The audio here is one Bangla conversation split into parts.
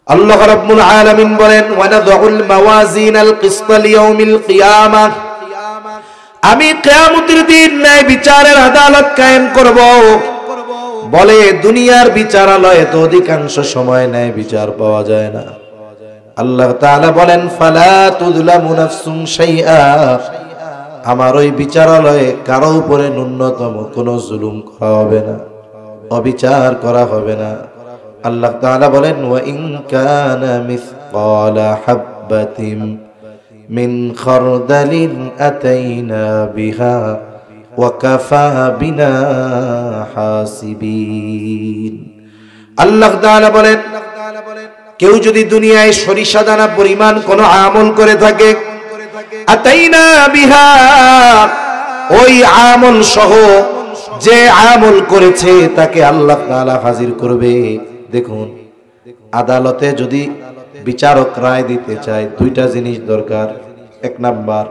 আল্লাহ রাব্বুল আলামিন বলেন ওয়ানাদউল মাওয়াজিনাল কিসত লিয়াউমিল কিয়ামাহ, আমি কিয়ামতের দিন ন্যায় বিচারের আদালত কায়েম করব। বলে দুনিয়ার বিচারালয়ে তো অধিকাংশ সময় ন্যায় বিচার পাওয়া যায় না। আল্লাহ তাআলা বলেন ফালা তুযলামু নাফসুন শাইআ, আমার ওই বিচারালয়ে কারো উপরে ন্যূনতম কোনো জুলুম করা হবে না, অবিচার করা হবে না। আল্লাহ তাআলা বলেন ওয়া ইন কানা মিসকালা হাববাতিন মিন খারদালিন আতাইনা বিহা ওয়া কাফা বিনা হাসিবিন। আল্লাহ তাআলা বলেন কেউ যদি দুনিয়ায় সরিষা দানা পরিমাণ কোন আমল করে থাকে, আতাইনা বিহা, ওই আমল সহ যে আমল করেছে তাকে আল্লাহ তাআলা হাজির করবে। দেখুন, আদালতে যদি বিচারক রায় দিতে চায় দুইটা জিনিস দরকার। এক নাম্বার,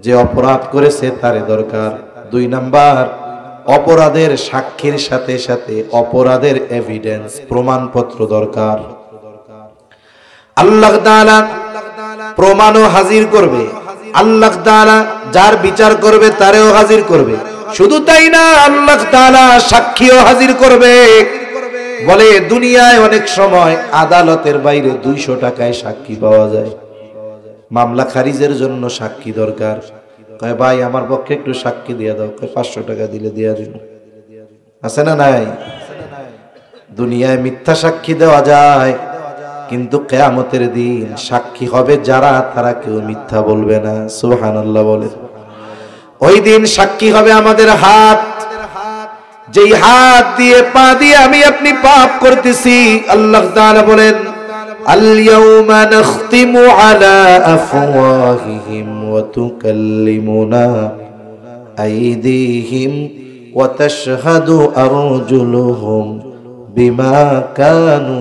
যে অপরাধ করেছে তারে দরকার। দুই নাম্বার, অপরাধের সাক্ষীর সাথে সাথে অপরাধের এভিডেন্স, প্রমাণপত্র দরকার। আল্লাহ তাআলা প্রমাণও হাজির করবে, আল্লাহ তাআলা যার বিচার করবে তারেও হাজির করবে। শুধু তাই না, আল্লাহ তাআলা সাক্ষীও হাজির করবে। বলে দুনিয়ায় অনেক সময় আদালতের বাইরে 200 টাকায় সাক্ষী পাওয়া যায়। মামলা খারিজের জন্য সাক্ষী দরকার, কয় ভাই আমার পক্ষে একটু সাক্ষী দিয়ে দাও, কয় 500 টাকা দিলে দিয়া দিব। আছে না নাই? দুনিয়ায় মিথ্যা সাক্ষী দেওয়া যায়, কিন্তু কিয়ামতের দিন সাক্ষী হবে যারা, তারা কেউ মিথ্যা বলবে না। সুবহানাল্লাহ বলে। ওই দিন সাক্ষী হবে আমাদের হাত, যেই হাত দিয়ে পা দিয়ে আমি আপনি পাপ করতেছি। আল্লাহ তাআলা বলেন আল ইয়াউমা নাখতিমু আলা আফওয়াহিহিম ওয়া তুকাল্লিমুনা আইদিহিম ওয়া তাশহাদু আরজুলুহুম বিমা কানু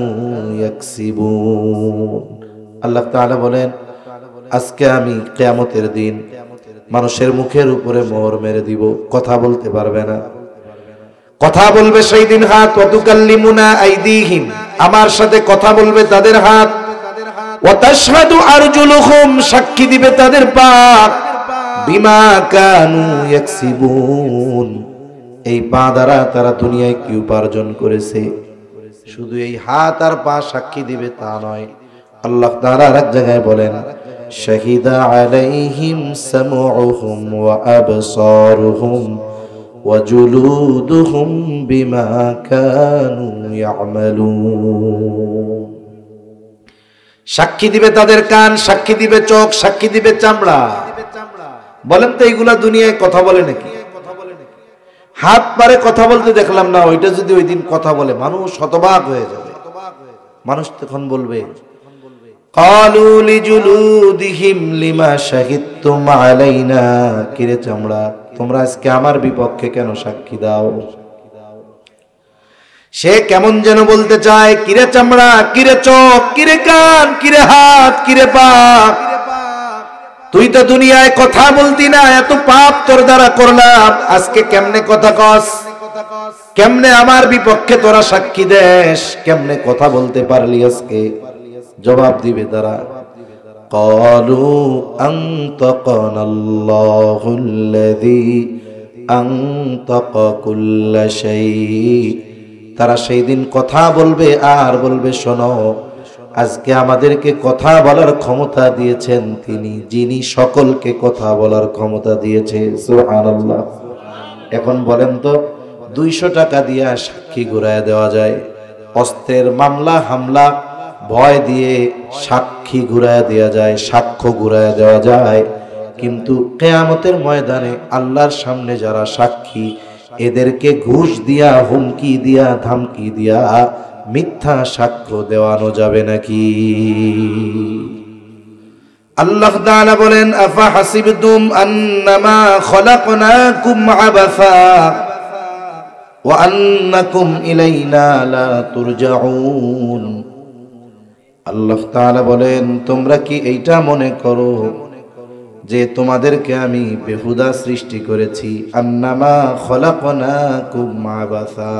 ইয়াকসিবুন। আল্লাহ তাআলা বলেন আজকে আমি কিয়ামতের দিন মানুষের মুখের উপরে মোহর মেরে দিব, কথা বলতে পারবে না। কথা বলবে সেই দিন হাত, ওয়া তুকাল্লিমুনা আইদিহিম, আমার সাথে কথা বলবে তাদের হাত, ওয়া তাশহাদু আরজুলুহুম, সাক্ষী দিবে তাদের পা, বিমা কানু ইয়াকসিবুন, এই পা দ্বারা তারা দুনিয়ায় কি উপার্জন করেছে। শুধু এই হাত আর পা সাক্ষী দিবে তা নয়, আল্লাহ তাআলা আরেক জায়গায় বলেন শাহিদা আলাইহিম সামউহুম ওয়া আবসারুহুম ওয়া জুলুদুহুম বিমা কানু ইয়ামালুন। সাক্ষী দিবে তাদের কান, সাক্ষী দিবে চোখ, সাক্ষী দিবে চামড়া। বলেন তো এইগুলা দুনিয়ায় কথা বলে নাকি? হাত পারে কথা বলতে দেখলাম না, ওইটা যদি ওই দিন কথা বলে মানুষ হতবাক হয়ে যাবে। মানুষ তখন বলবে ক্বালু লিজুলুদিহিম লিমা শাহিদতুম আলাইনা, কিরে চামড়া তোমরা আজকে আমার বিপক্ষে কেন সাক্ষী দাও? সে কেমন যেন বলতে চায়, কিরে চামড়া, কিরে চোখ, কিরে কান, কিরে হাত, কিরে পা, তুই তো দুনিয়ায় কথা বলতি না, এত পাপ তোর দ্বারা করলাম, আজকে কেমনে কথা কস? কেমনে আমার বিপক্ষে তোরা সাক্ষী দেস? কেমনে কথা বলতে পারলি আজকে? জবাব দিবে তারা ক্বালু আনতাকানাল্লাহুল্লাযী আনতাকা কুল্লা শাই। তারা সেই দিন কথা বলবে আর বলবে শোনো, আজকে আমাদেরকে কথা বলার ক্ষমতা দিয়েছেন তিনি, যিনি সকলকে কথা বলার ক্ষমতা দিয়েছে। সুবহানাল্লাহ। এখন বলেন তো 200 টাকা দিয়ে সাক্ষী ঘুরায় দেওয়া যায়, অস্ত্রের মামলা হামলা ভয় দিয়ে সাক্ষী ঘুরায় দেওয়া যায়, সাক্ষ্য ঘুরায় দেওয়া যায়, কিন্তু কিয়ামতের ময়দানে আল্লাহর সামনে যারা সাক্ষী, এদেরকে ঘুষ দিয়া, হুমকি দিয়া, ধামকি দিয়া মিথ্যা সাক্ষ্য দেওয়ানো যাবে নাকি? আল্লাহ তাআলা বলেন আফা হাসিবতুম আন্নামা খলাকনাকুম আবাসা ওয়া আন্নাকুম ইলাইনা লা তুরজাউন। আল্লাহ তাআলা বলেন তোমরা কি এইটা মনে করো যে তোমাদেরকে আমি বেহুদা সৃষ্টি করেছি? আন্নামা খলাকনাকুম আবাসা,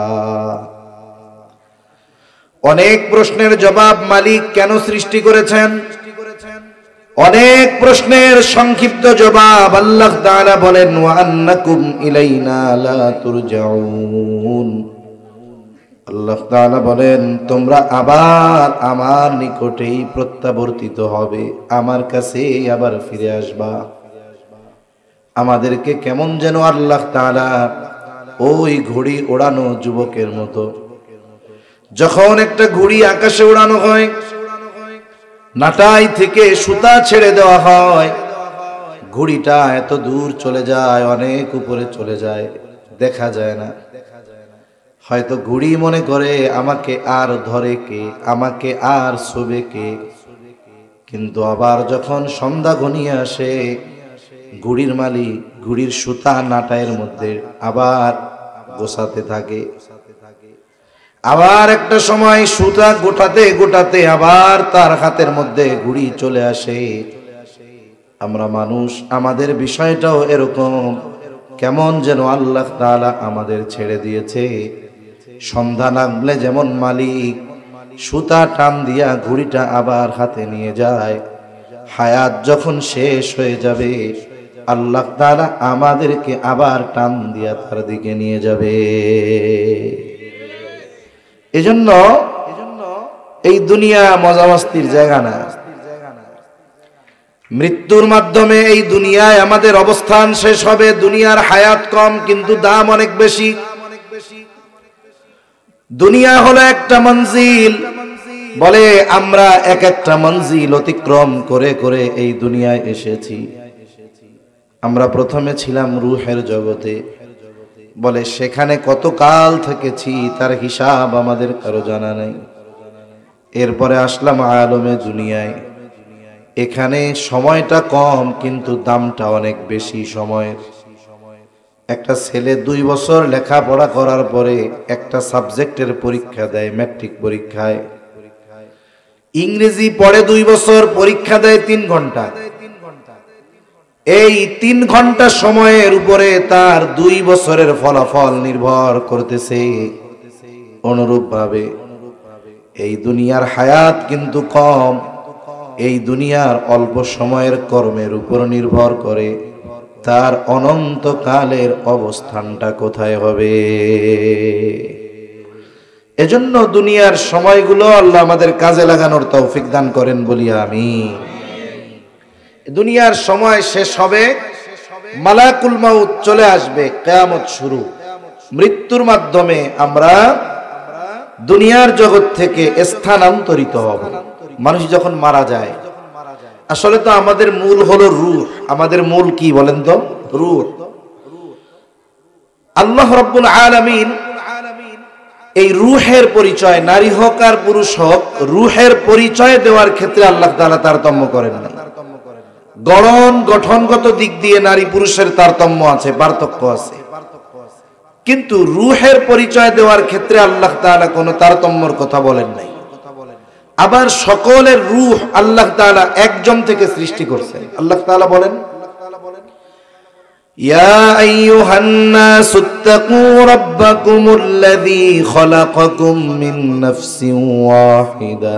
অনেক প্রশ্নের জবাব মালিক কেন সৃষ্টি করেছেন, অনেক প্রশ্নের সংক্ষিপ্ত জবাব আল্লাহ তাআলা বলেন ওয়া আন্নাকুম ইলাইনা লা তুরজাউন। আল্লাহ তাআলা বলেন তোমরা আবার আমার নিকটেই প্রত্যাবর্তিত হবে, আমার কাছে আবার ফিরে আসবা। আমাদেরকে কেমন যেন আল্লাহ তাআলা ওই ঘুড়ি ওড়ানো যুবকের মতো, যখন একটা ঘুড়ি আকাশে ওড়ানো হয়, নাটাই থেকে সুতা ছেড়ে দেওয়া হয়, ঘুড়িটা এত দূর চলে যায়, অনেক উপরে চলে যায়, দেখা যায় না। হয়তো ঘুড়ি মনে করে আমাকে আর ধরে কে, আমাকে আর শোবে কে, কিন্তু আবার যখন সন্ধ্যা ঘনিয়ে আসে, ঘুড়ির মালিক ঘুড়ির সুতা নাটাইয়ের মধ্যে আবার গোছাতে থাকে। আবার একটা সময় সুতা গোটাতে গোটাতে আবার তার হাতের মধ্যে ঘুড়ি চলে আসে। আমরা মানুষ, আমাদের বিষয়টাও এরকম, কেমন যেন আল্লাহ তাআলা আমাদের ছেড়ে দিয়েছে। সন্ধ্যা নামলে যেমন মালিক সুতা টান দিয়া ঘুড়িটা আবার হাতে নিয়ে যায়, হায়াত যখন শেষ হয়ে যাবে আল্লাহ তাআলা আমাদেরকে আবার টান দিয়া তার দিকে নিয়ে যাবে। এজন্য এই দুনিয়া মজা মাস্তির জায়গা না। মৃত্যুর মাধ্যমে এই দুনিয়ায় আমাদের অবস্থান শেষ হবে। দুনিয়ার হায়াত কম কিন্তু দাম অনেক বেশি। দুনিয়া হলো একটা মঞ্জিল, বলে আমরা এক একটা মঞ্জিল অতিক্রম করে করে এই দুনিয়ায় এসেছি। আমরা প্রথমে ছিলাম রূহের জগতে, বলে সেখানে কত কাল থেকেছি তার হিসাব আমাদের কারো জানা নাই। এরপরে আসলাম আলমে দুনিয়ায়, এখানে সময়টা কম কিন্তু দামটা অনেক বেশি সময়ের। একটা ছেলে 2 বছর লেখাপড়া করার পরে একটা সাবজেক্টের পরীক্ষা দেয়, ম্যাট্রিক পরীক্ষায়। ইংরেজি পড়ে 2 বছর, পরীক্ষা দেয় 3 ঘন্টা। এই 3 ঘন্টা সময়ের উপরে তার 2 বছরের ফলাফল নির্ভর করতেছে। অনুরূপভাবে এই দুনিয়ার হায়াত কিন্তু কম, এই দুনিয়ার অল্প সময়ের কর্মের উপর নির্ভর করে তার অনন্তকালের অবস্থানটা কোথায় হবে। এজন্য দুনিয়ার সময়গুলো আল্লাহ আমাদের কাজে লাগানোর তৌফিক দান করেন বলি আমিন। দুনিয়ার সময় শেষ হবে, মালাকুল মাউত চলে আসবে, কিয়ামত শুরু। মৃত্যুর মাধ্যমে আমরা দুনিয়ার জগৎ থেকে স্থানান্তরিত হব। মানুষ যখন মারা যায়, আসলে তো আমাদের মূল হলো রূহ। আমাদের মূল কি বলেন তো? রূহ। আল্লাহ রাব্বুল আলামিন এই রূহের পরিচয়, নারী হোক আর পুরুষ হোক, রূহের পরিচয় দেওয়ার ক্ষেত্রে আল্লাহ তাআলা তারতম্য করেন না। গঠনগত দিক দিয়ে নারী পুরুষের তারতম্য আছে, পার্থক্য আছে, কিন্তু রূহের পরিচয় দেওয়ার ক্ষেত্রে আল্লাহ তাআলা কোনো তারতম্যর কথা বলেন নাই। আবার সকলের রূহ আল্লাহ তাআলা একজন থেকে সৃষ্টি করছেন। আল্লাহ তাআলা বলেন, ইয়া আইয়ুহান নাসুত্তাকু রাব্বাকুমুল্লাযী খলাকাকুম মিন নাফসিন ওয়াহিদা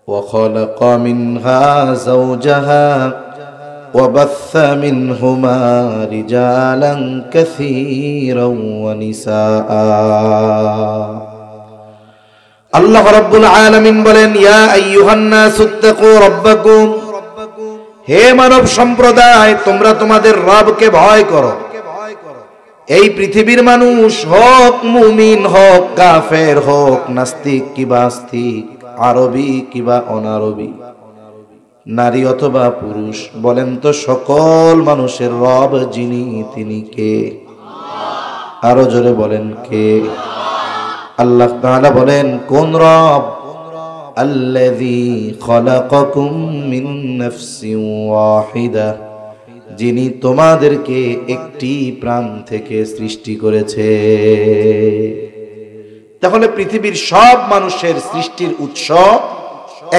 ওয়া খালাকা মিনহা যাওজাহা ওয়া বাথসা মিনহুমা রিজালান কাসীরান ওয়া নিসাআ। আল্লাহ রাব্বুল আলামিন বলেন, ইয়া আইয়ুহান নাসুত্তাকু রাব্বাকুম, হে মানব সম্প্রদায় তোমরা তোমাদের রবকে ভয় করো। এই পৃথিবীর মানুষ হোক মুমিন, হোক কাফের, হোক নাস্তিক কিবা আস্তিক, আরবি কিবা অনারবি, নারী অথবা পুরুষ, বলেন তো সকল মানুষের রব যিনি, তিনি কে? আরো জোরে বলেন কে? আল্লাহ তাআলা বলেন কোন রব? আল্লাযী খলাকাকুম মিন নাফসিন ওয়াহিদা, যিনি তোমাদেরকে একটি প্রাণ থেকে সৃষ্টি করেছে। তাহলে পৃথিবীর সব মানুষের সৃষ্টির উৎস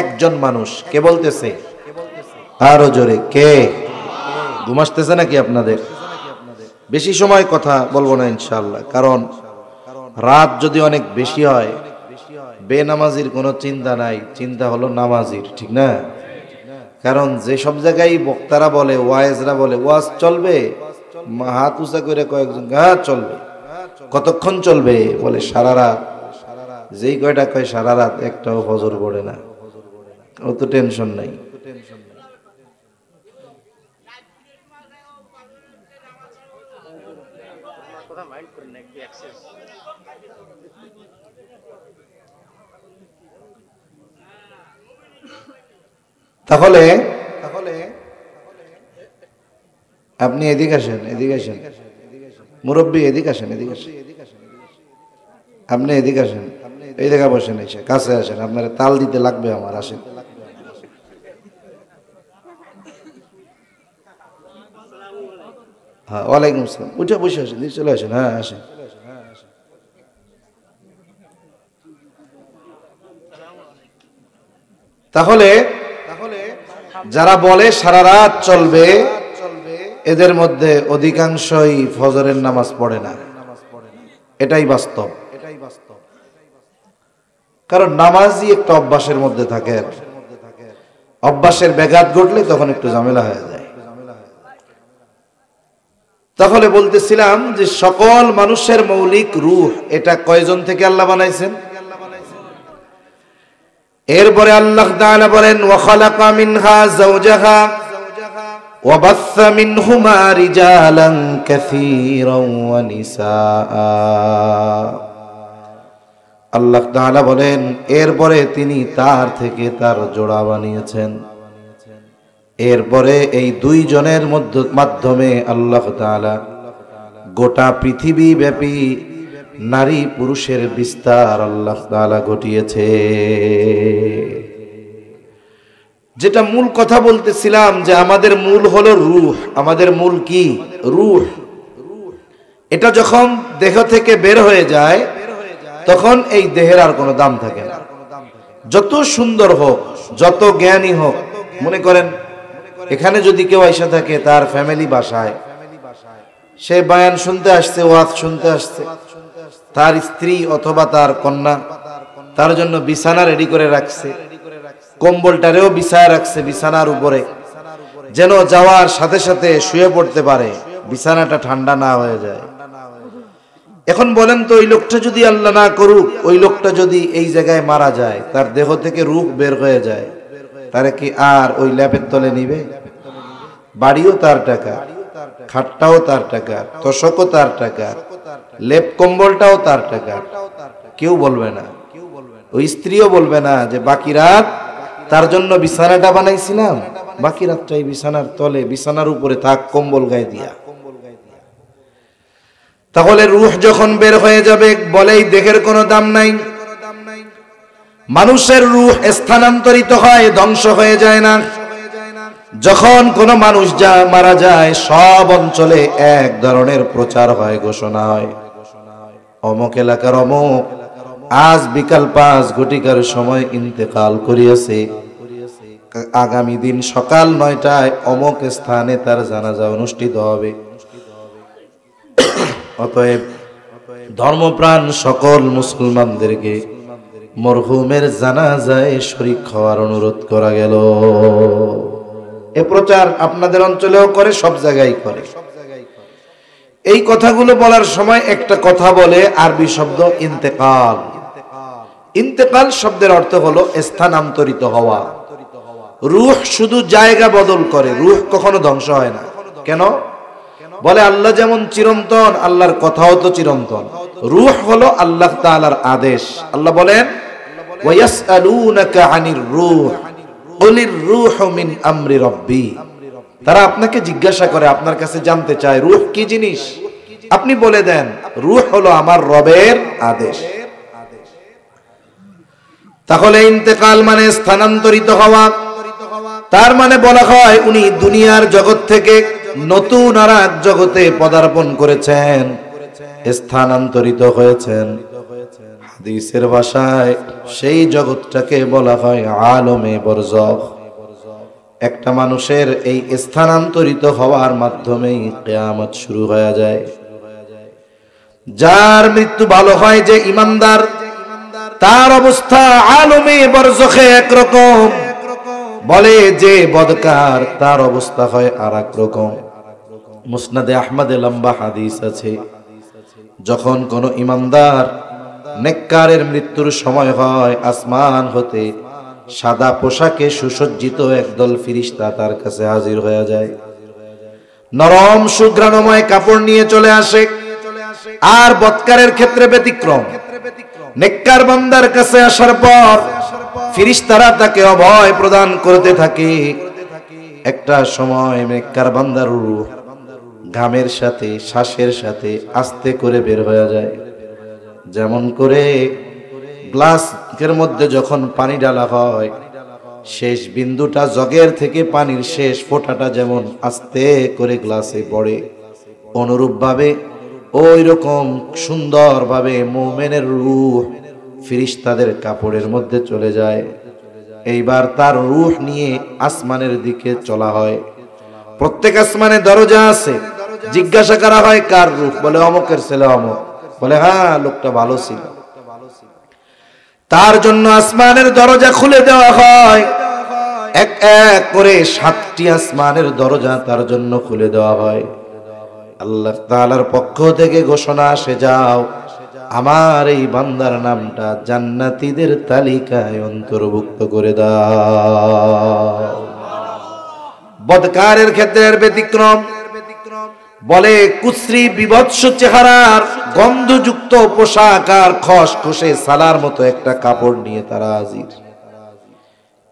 একজন মানুষ। কে বলতেছে? আরো জোরে কে? ঘুম আসতেছে নাকি আপনাদের? বেশি সময় কথা বলবো না ইনশাআল্লাহ, কারণ রাত যদি অনেক বেশি হয় বেনামাজির কোনো চিন্তা নাই, চিন্তা হলো নামাজির, ঠিক না? কারণ যে সব জায়গায় বক্তারা বলে, ওয়াইজরা বলে ওয়াজ চলবে, হাত উঁচা করে কয়েকজন চলবে। কতক্ষণ চলবে? বলে সারা রাত। যেই কয়টা কয় সারা রাত, একটাও ফজর পড়ে না, অত টেনশন নাই। তাহলে আপনি এদিকে আসেন, এদিকে আসেন মুরব্বী, এদিকে আসেন, এদিকে আসেন, আপনি এদিকে আসেন, এই জায়গা বসেন, এসে কাছে আসেন, আপনার তাল দিতে লাগবে আমার, আসেন। হ্যাঁ, ওয়ালাইকুম আসসালাম। উঠে বসে আসেন, চলে আসেন। হ্যাঁ, আসেন। তাহলে যারা বলে সারা রাত চলবে, এদের মধ্যে অধিকাংশই ফজরের নামাজ পড়ে না, এটাই বাস্তব। কারণ নামাজই একটা অভ্যাসের মধ্যে থাকে, অভ্যাসের ব্যাঘাত ঘটলে তখন একটু ঝামেলা হয়ে যায়। তাহলে বলতেছিলাম যে সকল মানুষের মৌলিক রূহ, এটা কয়জন থেকে আল্লাহ বানাইছেন? এরপরে আল্লাহ তাআলা বলেন ওয়া খালাকা মিনহা যাওজাহা ওয়া বাসসা মিনহুমা রিজালান কাসীরান ওয়া নিসাআ। আল্লাহ তাআলা বলেন এরপরে তিনি তার থেকে তার জোড়া বানিয়েছেন। এরপরে এই দুইজনের মাধ্যমে আল্লাহ তাআলা গোটা পৃথিবী ব্যাপী নারী পুরুষের বিস্তার আল্লাহ তাআলা ঘটিয়েছে। যেটা মূল কথা বলতেছিলাম যে আমাদের মূল হলো রূহ। আমাদের মূল কি? রূহ। এটা যখন দেহ থেকে বের হয়ে যায় তখন এই দেহের আর কোনো দাম থাকে না। যত সুন্দর হোক, যত জ্ঞানী হোক, মনে করেন এখানে যদি কেউ আইসা থাকে, তার ফ্যামিলি বাসায়, সে বয়ান শুনতে আসছে, ওয়াজ শুনতে আসছে, তার স্ত্রী অথবা তার কন্যা তার জন্য বিছানা রেডি করে রাখছে, কম্বলটারেও বিছায় রাখছে বিছানার উপরে, যেন যাওয়ার সাথে সাথে শুয়ে পড়তে পারে, বিছানাটা ঠান্ডা না হয়ে যায়। এখন বলেন তো, ওই লোকটা যদি আল্লাহ না করুক, ওই লোকটা যদি এই জায়গায় মারা যায়, তার দেহ থেকে রূহ বের হয়ে যায়, তারে কি আর ওই ল্যাপের তলে নিবে? বাড়িও তার টাকা, খাটটাও তার টাকা, তোষকও তার টাকা, লেপ কম্বলটাও তার টাকা, কেউ বলবে না। ওই স্ত্রীও বলবে না যে বাকি রাত তার জন্য বিছানাটা বানাইছিলাম, বাকি রাতটাই বিছানার তলে, বিছানার উপরে থাক কম্বল গায়ে দিয়া। তাহলে রূহ যখন বের হয়ে যাবে, বলেই দেহের কোনো দাম নাই। মানুষের রূহ স্থানান্তরিত হয়, ধ্বংস হয়ে যায় না। যখন কোন মানুষ মারা যায়, সব অঞ্চলে এক ধরনের প্রচার হয়, ঘোষণা হয়, অমুক এলাকার অমুক আজ বিকাল 5 ঘটিকার সময় ইন্তেকাল করিয়াছে, আগামী দিন সকাল 9টায় অমুক স্থানে তার জানাজা অনুষ্ঠিত হবে। অতএব ধর্মপ্রাণ সকল মুসলমানদেরকে মরহুমের জানাজায় শরীক হওয়ার অনুরোধ করা গেল। এ প্রচার আপনাদের অঞ্চলেও করে, সব জায়গায় করে। এই কথাগুলো বলার সময় একটা কথা বলে, আরবি শব্দ ইন্তেকাল। ইন্তেকাল শব্দের অর্থ হলো স্থানান্তরিত হওয়া। রূহ শুধু জায়গা বদল করে, রূহ কখনো ধ্বংস হয় না। কেন? বলে আল্লাহ যেমন চিরন্তন, আল্লাহর কথাও তো চিরন্তন। রূহ হলো আল্লাহ তাআলার আদেশ। আল্লাহ বলেন ওয়ায়াসআলুনাকা আনির রূহ কুলির রূহু মিন আমরি রাব্বি। তারা আপনাকে জিজ্ঞাসা করে, আপনার কাছে জানতে চায় রূহ কি জিনিস। আপনি বলে দেন রূহ হলো আমার রবের আদেশ। তাহলে ইন্তেকাল মানে স্থানান্তরিত হওয়া। তার মানে বলা হয় উনি দুনিয়ার জগৎ থেকে নতুন আর এক জগতে পদার্পণ করেছেন, স্থানান্তরিত হয়েছেন। হাদিসের ভাষায় সেই জগৎটাকে বলা হয় আলমে বরজখ। একটা মানুষের এই স্থানান্তরিত হওয়ার মাধ্যমেই কিয়ামত শুরু হয়ে যায়। যার মৃত্যু ভালো হয়, যে ইমানদার, তার অবস্থা আলমে বরজখে একরকম, বলে যে বদকার তার অবস্থা হয় আর এক রকম। মুসনাদে আহমদে লম্বা হাদিস আছে, যখন কোন ইমানদার নেককারের মৃত্যুর সময় হয়, আসমান হতে সাদা পোশাকে সুসজ্জিত একদল ফিরিস্তা তার কাছে হাজির হয়ে যায়, নরম সুঘ্রাণময় কাপড় নিয়ে চলে আসে। আর বদকারের ক্ষেত্রে ব্যতিক্রম, নেককার বান্দার কাছে আসার পর ফিরিস্তারা তাকে অভয় প্রদান করতে থাকে। একটা সময় নেককার বান্দার রূহ ঘামের সাথে শ্বাসের সাথে আস্তে করে বের হয়ে যায়, যেমন করে গ্লাসের মধ্যে যখন পানি ডালা হয়, শেষ বিন্দুটা জগের থেকে পানির শেষ ফোঁটাটা যেমন আস্তে করে গ্লাসে পড়ে, অনুরূপভাবে ওই রকম সুন্দরভাবে মুমিনের রূহ ফিরিস্তাদের কাপড়ের মধ্যে চলে যায়। এইবার তার রূহ নিয়ে আসমানের দিকে চলা হয়। প্রত্যেক আসমানে দরজা আছে, জিজ্ঞাসা করা হয় কার রূহ, বলে অমকের ছেলে অমক, বলে হ্যাঁ লোকটা ভালো ছিল। তার জন্য আসমানের দরজা খুলে দেওয়া হয়, এক এক করে 7টি আসমানের দরজা তার জন্য খুলে দেওয়া হয়। আল্লাহ তাআলার পক্ষ থেকে ঘোষণা আসে, যাও আমার এই বান্দার নামটা জান্নাতীদের তালিকায় অন্তর্ভুক্ত করে দাও। বদকারের ক্ষেত্রে ব্যতিক্রম, বলে কুশ্রী বিভৎস চেহারার গন্ধযুক্ত পোশাক আর খসখসে সালার মতো একটা কাপড় নিয়ে তারা হাজির।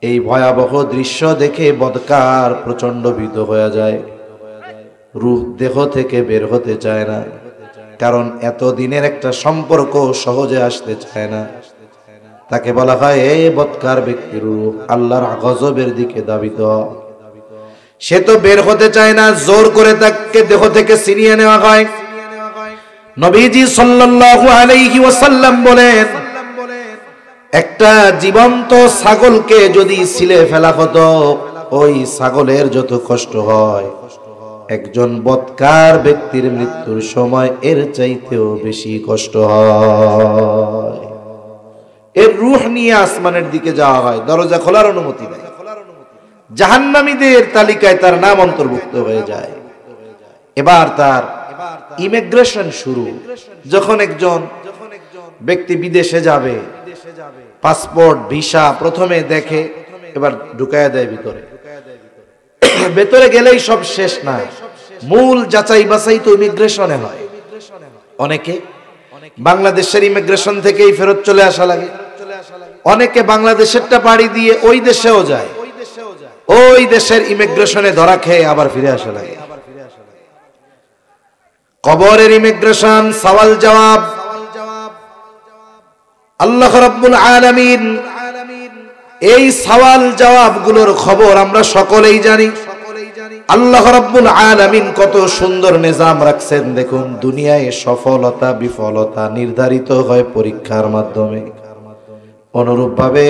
এই ভয়াবহ দৃশ্য দেখে বদকার প্রচন্ড ভীত হয়ে যায়, রূহ দেহ থেকে বের হতে চায় না, কারণ এতদিনের একটা সম্পর্ক সহজে আসতে চায় না। তাকে বলা হয়, এই বদকার ব্যক্তির রূহ আল্লাহর গজবের দিকে ধাবিত। সে তো বের হতে চায় না, জোর করে তাকে দেহ থেকে ছিনিয়ে নেওয়া হয়। নবীজি সাল্লাল্লাহু আলাইহি ওয়াসাল্লাম বলেন, একটা জীবন্ত ছাগলকে যদি ছিলে ফেলা হতো, ওই ছাগলের যত কষ্ট হয়, একজন বদকার ব্যক্তির মৃত্যুর সময় এর চাইতেও বেশি কষ্ট হয়। এর রূহ নিয়ে আসমানের দিকে যাওয়া হয়, দরজা খোলার অনুমতি নেই। জাহান্নামীদের তালিকায় তার নাম অন্তর্ভুক্ত হয়ে যায়। এবার তার ইমিগ্রেশন শুরু। যখন একজন ব্যক্তি বিদেশে যাবে, পাসপোর্ট ভিসা প্রথমে দেখে, এবার ঢুকায় দেয় ভিতরে। ভেতরে গেলেই সব শেষ না, মূল যাচাই বাছাই তো ইমিগ্রেশনে হয়। অনেকে বাংলাদেশের ইমিগ্রেশন থেকেই ফেরত চলে আসা লাগে, অনেকে বাংলাদেশেরটা পাড়ি দিয়ে ওই দেশেও যায়, ওই দেশের ইমিগ্রেশনে ধরা খেয়ে আবার ফিরে আসা লাগে। কবরের ইমিগ্রেশন, সওয়াল জবাব, আল্লাহ রাব্বুল আলামিন এই সওয়াল জবাবগুলোর খবর আমরা সকলেই জানি। আল্লাহ রাব্বুল আলামিন কত সুন্দর নিজাম রাখছেন দেখুন। দুনিয়ায় সফলতা বিফলতা নির্ধারিত হয় পরীক্ষার মাধ্যমে, অনুরূপভাবে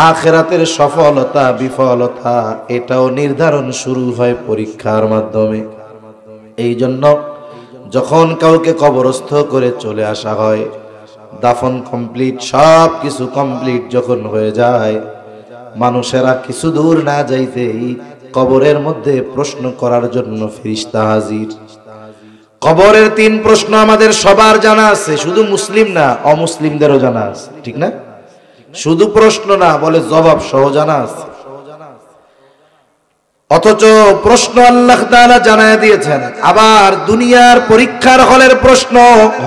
আখিরাতের সফলতা বিফলতা এটাও নির্ধারণ শুরু হয় পরীক্ষার মাধ্যমে। এই জন্য যখন কাউকে কবরস্থ করে চলে আসা হয়, দাফন কমপ্লিট, সব কিছু কমপ্লিট যখন হয়ে যায়, মানুষেরা কিছু দূর না যাইতেই কবরের মধ্যে প্রশ্ন করার জন্য ফেরেশতা হাজির। কবরের 3 প্রশ্ন আমাদের সবার জানা আছে, শুধু মুসলিম না অমুসলিমদেরও জানা আছে, ঠিক না? শুধু প্রশ্ন না, বলে জবাব সহ জানা আছে। অথচ প্রশ্ন আল্লাহ তাআলা জানায় দিয়েছেন। আবার দুনিয়ার পরীক্ষার হলের প্রশ্ন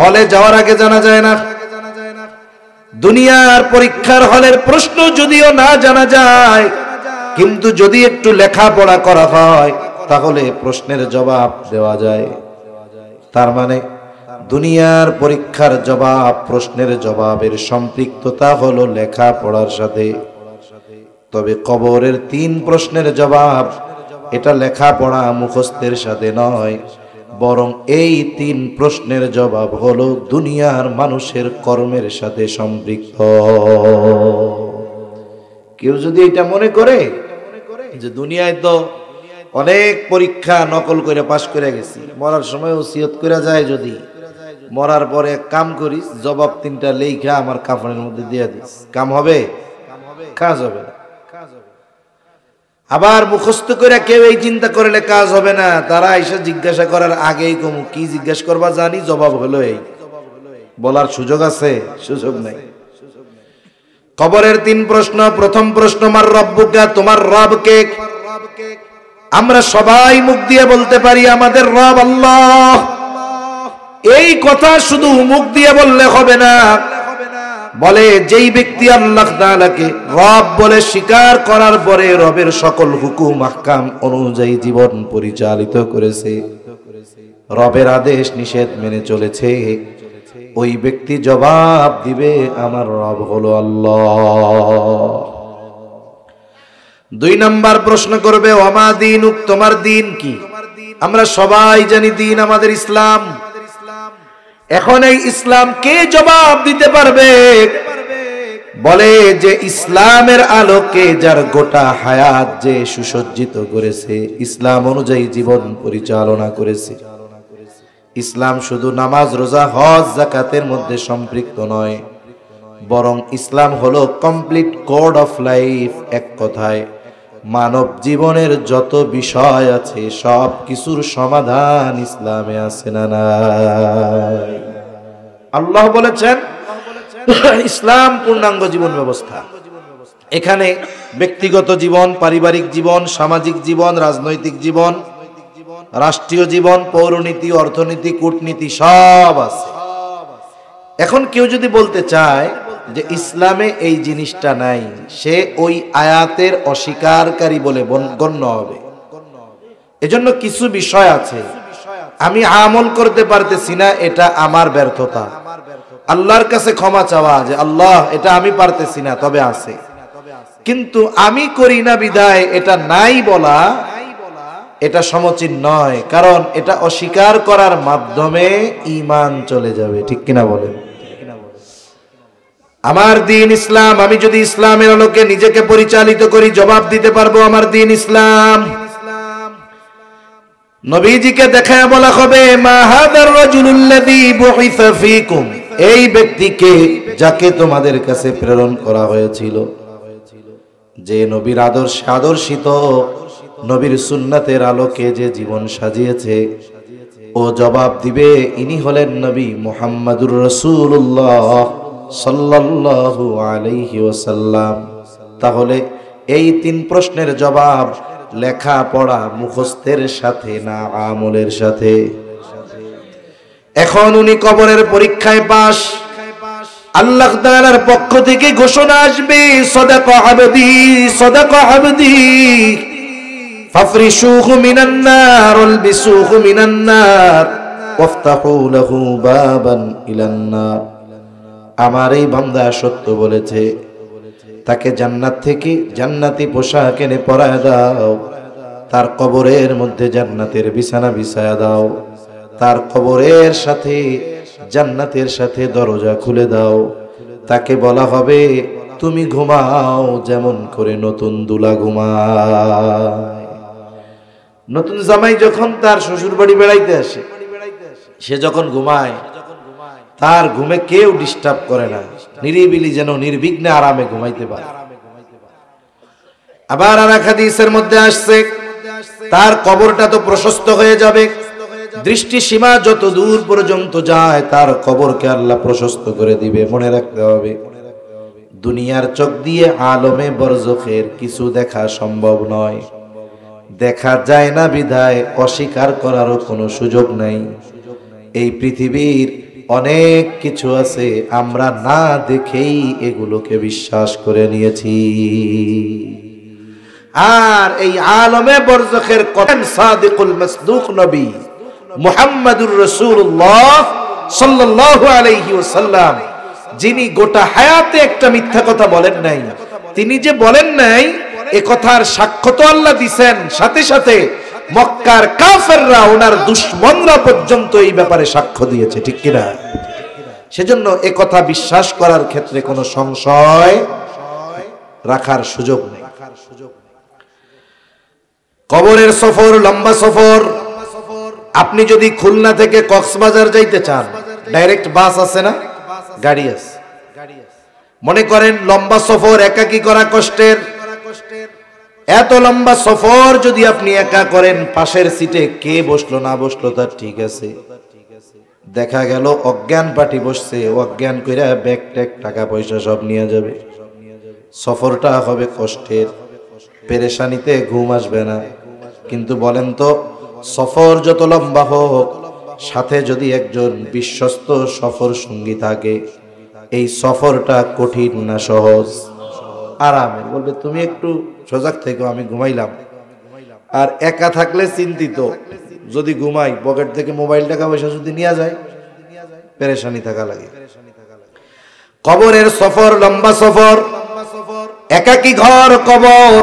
হলে যাওয়ার আগে জানা যায় না। দুনিয়ার পরীক্ষার হলের প্রশ্ন যদিও না জানা যায়, কিন্তু যদি একটু লেখাপড়া করা হয় তাহলে প্রশ্নের জবাব দেওয়া যায়। তার মানে দুনিয়ার পরীক্ষার জবাব, প্রশ্নের জবাবের সম্পৃক্ততা হলো লেখাপড়ার সাথে। তবে কবরের 3 প্রশ্নের জবাব, এটা লেখাপড়া মুখস্থের সাথে নয়, বরং এই 3 প্রশ্নের জবাব হলো দুনিয়ার মানুষের কর্মের সাথে সম্পৃক্ত। কেউ যদি এটা মনে করে যে দুনিয়ায় তো অনেক পরীক্ষা নকল করে পাশ করে গেছি, মরার সময় ওসিয়ত করে যায় যদি মরার পরে এক কাম করিস, জবাব 3টা লেখা আমার কাফনের মধ্যে দিয়ে দিস, কাম হবে? কাজ হবে না। আবার মুখস্থ করে কেউ এই চিন্তা করলে কাজ হবে না, তারা এসে জিজ্ঞাসা করার আগেই কমু কি জিজ্ঞাসা করবা জানি, জবাব হলো এই। বলার সুযোগ আছে? সুযোগ নাই। কবরের 3 প্রশ্ন। প্রথম প্রশ্ন, মার রব্বুকা, তোমার রব কে? আমরা সবাই মুখ দিয়ে বলতে পারি আমাদের রব আল্লাহ। এই কথা শুধু মুখ দিয়ে বললে হবে না, বলে যেই ব্যক্তি আল্লাহ তাআলাকে রব বলে স্বীকার করার পরে রবের সকল হুকুম আহকাম অনুযায়ী জীবন পরিচালিত করেছে, রবের আদেশ নিষেধ মেনে চলেছে, ওই ব্যক্তি জবাব দিবে আমার রব হলো আল্লাহ। 2 নাম্বার প্রশ্ন করবে, ওমা দীনুক, তোমার দিন কি? আমরা সবাই জানি দিন আমাদের ইসলাম। এখন এই ইসলাম কে জবাব দিতে পারবে? বলে যে ইসলামের আলোকে যার গোটা হায়াত যে সুসজ্জিত করেছে, ইসলাম অনুযায়ী জীবন পরিচালনা করেছে। ইসলাম শুধু নামাজ, রোজা, হজ, যাকাতের মধ্যে সম্পৃক্ত নয়, বরং ইসলাম হলো কমপ্লিট কোড অফ লাইফ। এক কথায় মানব জীবনের যত বিষয় আছে সব কিছুর সমাধান ইসলামে আছে না নাই? আল্লাহ বলেছেন ইসলাম পূর্ণাঙ্গ জীবন ব্যবস্থা। এখানে ব্যক্তিগত জীবন, পারিবারিক জীবন, সামাজিক জীবন, রাজনৈতিক জীবন, রাষ্ট্রীয় জীবন, পৌরনীতি, অর্থনীতি, কূটনীতি সব আছে। এখন কেউ যদি বলতে চায় যে ইসলামে এই জিনিসটা নাই, সে ওই আয়াতের অস্বীকারী বলে গণ্য হবে। এজন্য কিছু বিষয় আছে আমি আমল করতে পারতেছি না, এটা আমার ব্যর্থতা। আল্লাহর কাছে ক্ষমা চাওয়া যে আল্লাহ এটা আমি পারতেছি না, তবে আছে, কিন্তু আমি করি না বিধায় এটা নাই বলা, এটা সমীচীন নয়। কারণ এটা অস্বীকার করার মাধ্যমে ঈমান চলে যাবে। ঠিক কিনা বলেন? আমার দিন ইসলাম, আমি যদি ইসলামের আলোকে নিজেকে পরিচালিত করি, জবাব দিতে পারবো আমার দিন ইসলাম। নবীজিকে দেখায় বলা হবে, মা হাদার রাজুলুল্লাযী বুইসা ফীকুম, এই ব্যক্তিকে যাকে তোমাদের কাছে প্রেরণ করা হয়েছিল, যে নবীর আদর্শে আদর্শিত, নবীর সুন্নাতের আলোকে যে জীবন সাজিয়েছে, ও জবাব দিবে ইনি হলেন নবী মুহাম্মাদুর রাসূলুল্লাহ সাল্লাল্লাহু আলাইহি ওয়াসাল্লাম। তাহলে এই 3 প্রশ্নের জবাব লেখা পড়া মুখস্থের সাথে না আমলের সাথে? এখন উনি কবরের পরীক্ষায় পাস। আল্লাহ তাআলার পক্ষ থেকে ঘোষণা আসবে, সাদাকা আবদি, সাদাকা আবদি, ফাফরিশুহু মিনান নার ওয়ালবিসুহু মিনান নার ওয়াফতাহু লাহু বাবান ইলান নার। আমার এই বান্দা সত্য বলেছে, তাকে জান্নাত থেকে জান্নাতি পোশাক এনে পরায় দাও, তার কবরের মধ্যে জান্নাতের বিছানা বিছায়া দাও, তার কবরের সাথে জান্নাতের সাথে দরজা খুলে দাও। তাকে বলা হবে তুমি ঘুমাও যেমন করে নতুন দুলা ঘুমায়। নতুন জামাই যখন তার শ্বশুর বাড়ি বেড়াইতে আসে, সে যখন ঘুমায় তার ঘুমে কেউ ডিস্টার্ব করে না, নিরিবিলি যেন নির্বিঘ্নে আরামে ঘুমাইতে পারে। আবার আর এক হাদিসের মধ্যে আসছে, তার কবরটা তো প্রশস্ত হয়ে যাবে, দৃষ্টি সীমা যত দূর পর্যন্ত যায় তার কবরকে আল্লাহ প্রশস্ত করে দিবে। মনে রাখতে হবে, দুনিয়ার চোখ দিয়ে আলমে বরজখের কিছু দেখা সম্ভব নয়, দেখা যায় না বিধায় অস্বীকার করারও কোনো সুযোগ নাই। এই পৃথিবীর অনেক কিছু আছে আমরা না দেখেই এগুলোকে বিশ্বাস করে নিয়েছি। আর এই আলমে বরজখের কোরআন সাদিকুল মাসদুক নবী মুহাম্মাদুর রাসূলুল্লাহ সাল্লাল্লাহু আলাইহি ওয়াসাল্লাম, যিনি গোটা হায়াতে একটা মিথ্যা কথা বলেন নাই, তিনি যে বলেন নাই এ কথার সাক্ষ্য তো আল্লাহ দিবেন, সাথে সাথে মক্কার কাফেররা, ওনার দুশমনরা পর্যন্ত এই ব্যাপারে সাক্ষ্য দিয়েছে। ঠিক কিনা? সেজন্য এ কথা বিশ্বাস করার ক্ষেত্রে কোনো সংশয় রাখার সুযোগ নেই। কবরের সফর লম্বা সফর। আপনি যদি খুলনা থেকে কক্সবাজার যাইতে চান, ডাইরেক্ট বাস আছে না, গাড়ি আছে। মনে করেন লম্বা সফর একাকী করা কষ্টের, এত লম্বা সফর যদি আপনি একা করেন, পাশের সিটে কে বসলো না বসলো তার ঠিক আছে, দেখা গেল অজ্ঞান পার্টি বসছে, অজ্ঞান কইরা ব্যাগ ট্যাগ টাকা পয়সা সব নিয়ে যাবে, সফরটা হবে কষ্টের, পেরেশানিতে ঘুম আসবে না। কিন্তু বলেন তো, সফর যত লম্বা হোক, সাথে যদি একজন বিশ্বস্ত সফর সঙ্গী থাকে, এই সফরটা কঠিন না সহজ? আরামের। বলবে তুমি একটু সজাগ থেকো, আমি ঘুমাইলাম। আর একা থাকলে চিন্তিত, যদি ঘুমাই পকেট থেকে মোবাইল টাকা পয়সা যদি নিয়ে যায়, পেরেশানি থাকা লাগে। কবরের সফর লম্বা সফর, একাকী ঘর কবর।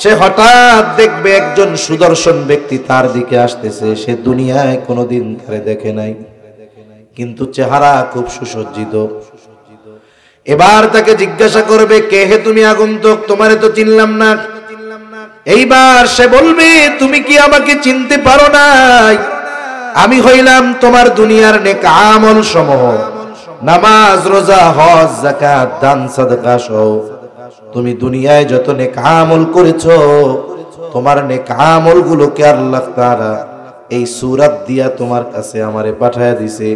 সে হঠাৎ দেখবে একজন সুদর্শন ব্যক্তি তার দিকে আসতেছে, সে দুনিয়ায় কোনোদিন তারে দেখে নাই, কিন্তু চেহারা খুব সুসজ্জিত। এবার তাকে জিজ্ঞাসা করবে, কে হে তুমি আগন্তুক, তোমারে তো চিনলাম না। এইবার সে বলবে, তুমি কি আমাকে চিনতে পারো নাই? আমি হইলাম তোমার দুনিয়ার নেক আমল সমূহ, নামাজ রোজা হজ যাকাত দান সাদকা সহ তুমি দুনিয়ায় যত নেক আমল করেছো, তোমার নেক আমল গুলোকে আল্লাহ তাআলা এই সূরাত দিয়া তোমার কাছে আমারে পাঠায়া দিছে।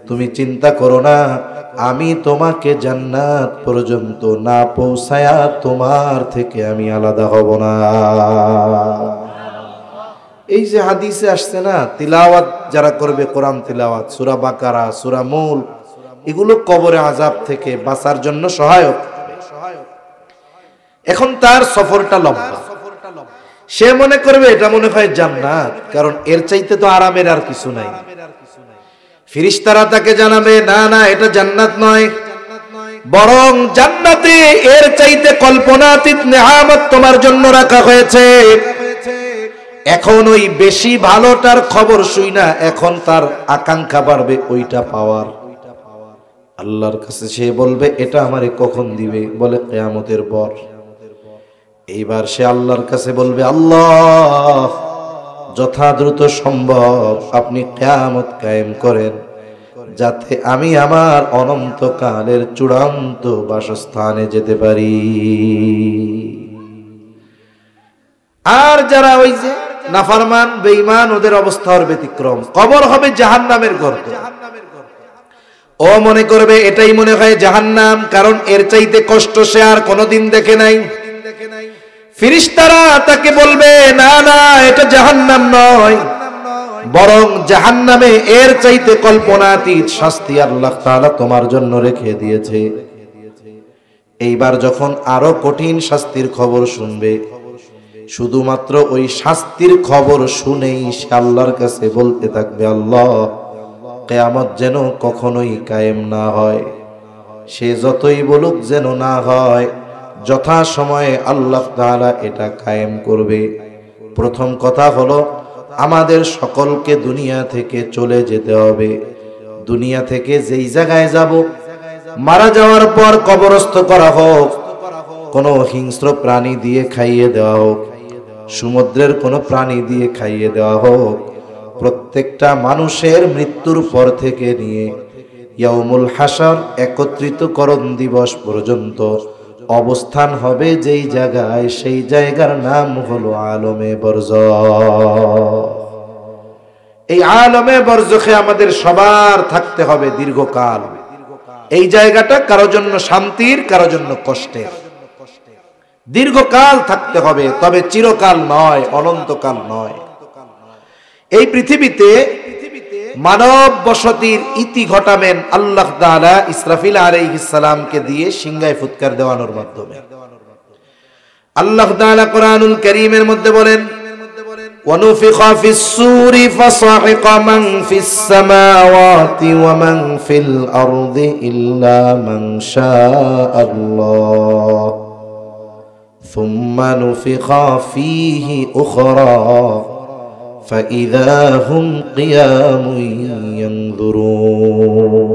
তুমি চিন্তা করো না, আমি তোমাকে জান্নাত পর্যন্ত না পৌঁছায়া তোমার থেকে আমি আলাদা হব না। এই যে হাদিসে আসছে না, তিলাওয়াত যারা করবে কোরআন তিলাওয়াত, সূরা বাকারা, সূরা মুলক, এগুলো কবরে আযাব থেকে বাঁচার জন্য সহায়ক। এখন তার সফরটা লম্বা, সে মনে করবে এটা মনে হয় জান্নাত, কারণ এর চাইতে তো আরামের আর কিছু নাই। ফেরেশতারা তাকে জানাবে, না না, এটা জান্নাত নয়, বরং জান্নাতে এর চাইতে কল্পনাতীত নেয়ামত তোমার জন্য রাখা হয়েছে। এখন ওই বেশি ভালোটার খবর শুই না, এখন তার আকাঙ্ক্ষা বাড়বে ওইটা পাওয়ার। আল্লাহর কাছে সে বলবে, এটা আমারে কখন দিবে? বলে কিয়ামতের পর। এইবার সে আল্লাহর কাছে বলবে, আল্লাহ যথা দ্রুত সম্ভব আপনি কিয়ামত কায়েম করেন, যাতে আমি আমার অনন্তকালের চূড়ান্ত বাসস্থানে যেতে পারি। আর যারা ওই যে নাফরমান বেঈমান, ওদের অবস্থা হবে ব্যতিক্রম। কবর হবে জাহান্নামের গর্ত। ও মনে করবে এটাই মনে হয় জাহান্নাম, কারণ এর চাইতে কষ্ট সে আর কোনোদিন দেখে নাই। ফেরেশতারা তাকে বলবে, না না, এটা জাহান্নাম নয়, বরং জাহান্নামে এর চাইতে কল্পনাতীত শাস্তি আল্লাহ তাআলা তোমার জন্য রেখে দিয়েছে। এইবার যখন আরো কঠিন শাস্তির খবর শুনবে, শুধুমাত্র ওই শাস্তির খবর শুনেই সে আল্লাহর কাছে বলতে থাকবে, আল্লাহ কিয়ামত যেন কখনোই কায়েম না হয়। সে যতই বলুক যেন না হয়, যথা সময়ে আল্লাহ তাআলা এটা কায়েম করবে। প্রথম কথা হলো, আমাদের সকলকে দুনিয়া থেকে চলে যেতে হবে। দুনিয়া থেকে যেই জায়গায় যাব, মারা যাওয়ার পর কবরস্থ করা হোক, কোনো হিংস্র প্রাণী দিয়ে খাইয়ে দেওয়া হোক, সমুদ্রের কোনো প্রাণী দিয়ে খাইয়ে দেওয়া হোক, প্রত্যেকটা মানুষের মৃত্যুর পর থেকে নিয়ে ইয়াউমুল হাসর, একত্রিতকরণ দিবস পর্যন্ত অবস্থান হবে যেই জায়গায়, সেই জায়গার নাম হলো আলমে বরজখ। এই আলমে বরজখে আমাদের সবার থাকতে হবে দীর্ঘকাল। এই জায়গাটা কারো জন্য শান্তির, কারো জন্য কষ্টের। দীর্ঘকাল থাকতে হবে, তবে চিরকাল নয়, অনন্তকাল নয়। এই পৃথিবীতে মানব বসতির ইতি ঘটাবেন আল্লাহ তাআলা ইসরাফিল আলাইহিস সালামকে দিয়ে সিংহায় ফুৎকার দেওয়ানোর মাধ্যমে। আল্লাহ তাআলা কোরআনুল কারীমের মধ্যে বলেন, ওয়ানুফিখা ফিস সূরি ফাসাহিকা মান ফিস সামাওয়াতি ওয়া মান ফিল আরদি ইল্লা মান শাআল্লাহ সুম্মা নুফিখা ফীহি উখরা فإذا هم قيام ينظرون।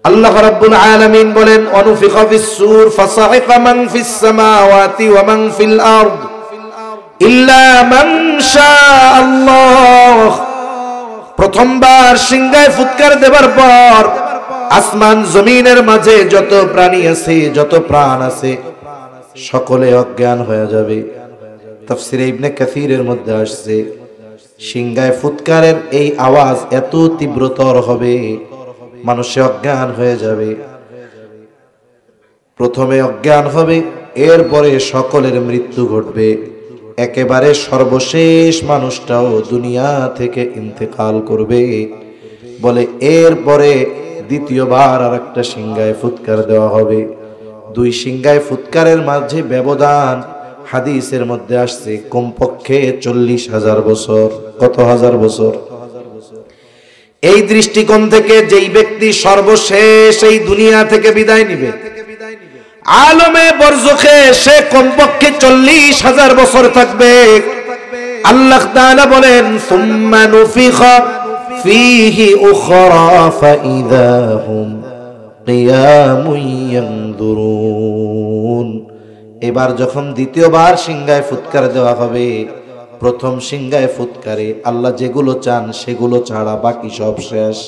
আল্লাহ রাব্বুল আলামিন বলেন, ওয়ানুফিখা ফিস সূর ফাসাহিকা মান ফিস সামাওয়াতি ওয়া মান ফিল আরদ ইল্লা মান শাআল্লাহ প্রথমবার সিংহায় ফুৎকার দেবার পর আসমান জমিনের মাঝে যত প্রাণী আছে, যত প্রাণ আছে, সকলে অজ্ঞান হয়ে যাবে। তাফসীরে ইবনে কাসিরের মধ্যে আসছে, সিংহায় ফুৎকারের এই আওয়াজ এত তীব্রতর হবে, মানুষে অজ্ঞান হয়ে যাবে। প্রথমে অজ্ঞান হবে, এরপরে সকলের মৃত্যু ঘটবে। একেবারে সর্বশেষ মানুষটাও দুনিয়া থেকে ইন্তেকাল করবে। বলে এরপরে দ্বিতীয়বার আর একটা সিংহায় ফুৎকার দেওয়া হবে। দুই সিংহায় ফুৎকারের মাঝে ব্যবধান হাদিসের মধ্যে আসছে কমপক্ষে 40,000 বছর। কত হাজার বছর? এই দৃষ্টিকোণ থেকে যেই ব্যক্তি সর্বশেষ এই দুনিয়া থেকে বিদায় নিবে, আলমে বরজখে, সে কমপক্ষে 40,000 বছর থাকবে। আল্লাহ তাআলা বলেন, সুম্মা নুফিখা ফীহি উখরা ফাইযা হুম কিয়ামুন ইয়ানদুরুন। এবার যখন দ্বিতীয়বার সিংহায় ফুৎকার দেওয়া হবে, প্রথম সিংহায় ফুৎকারে আল্লাহ যেগুলো চান সেগুলো ছাড়া বাকি সব শেষ।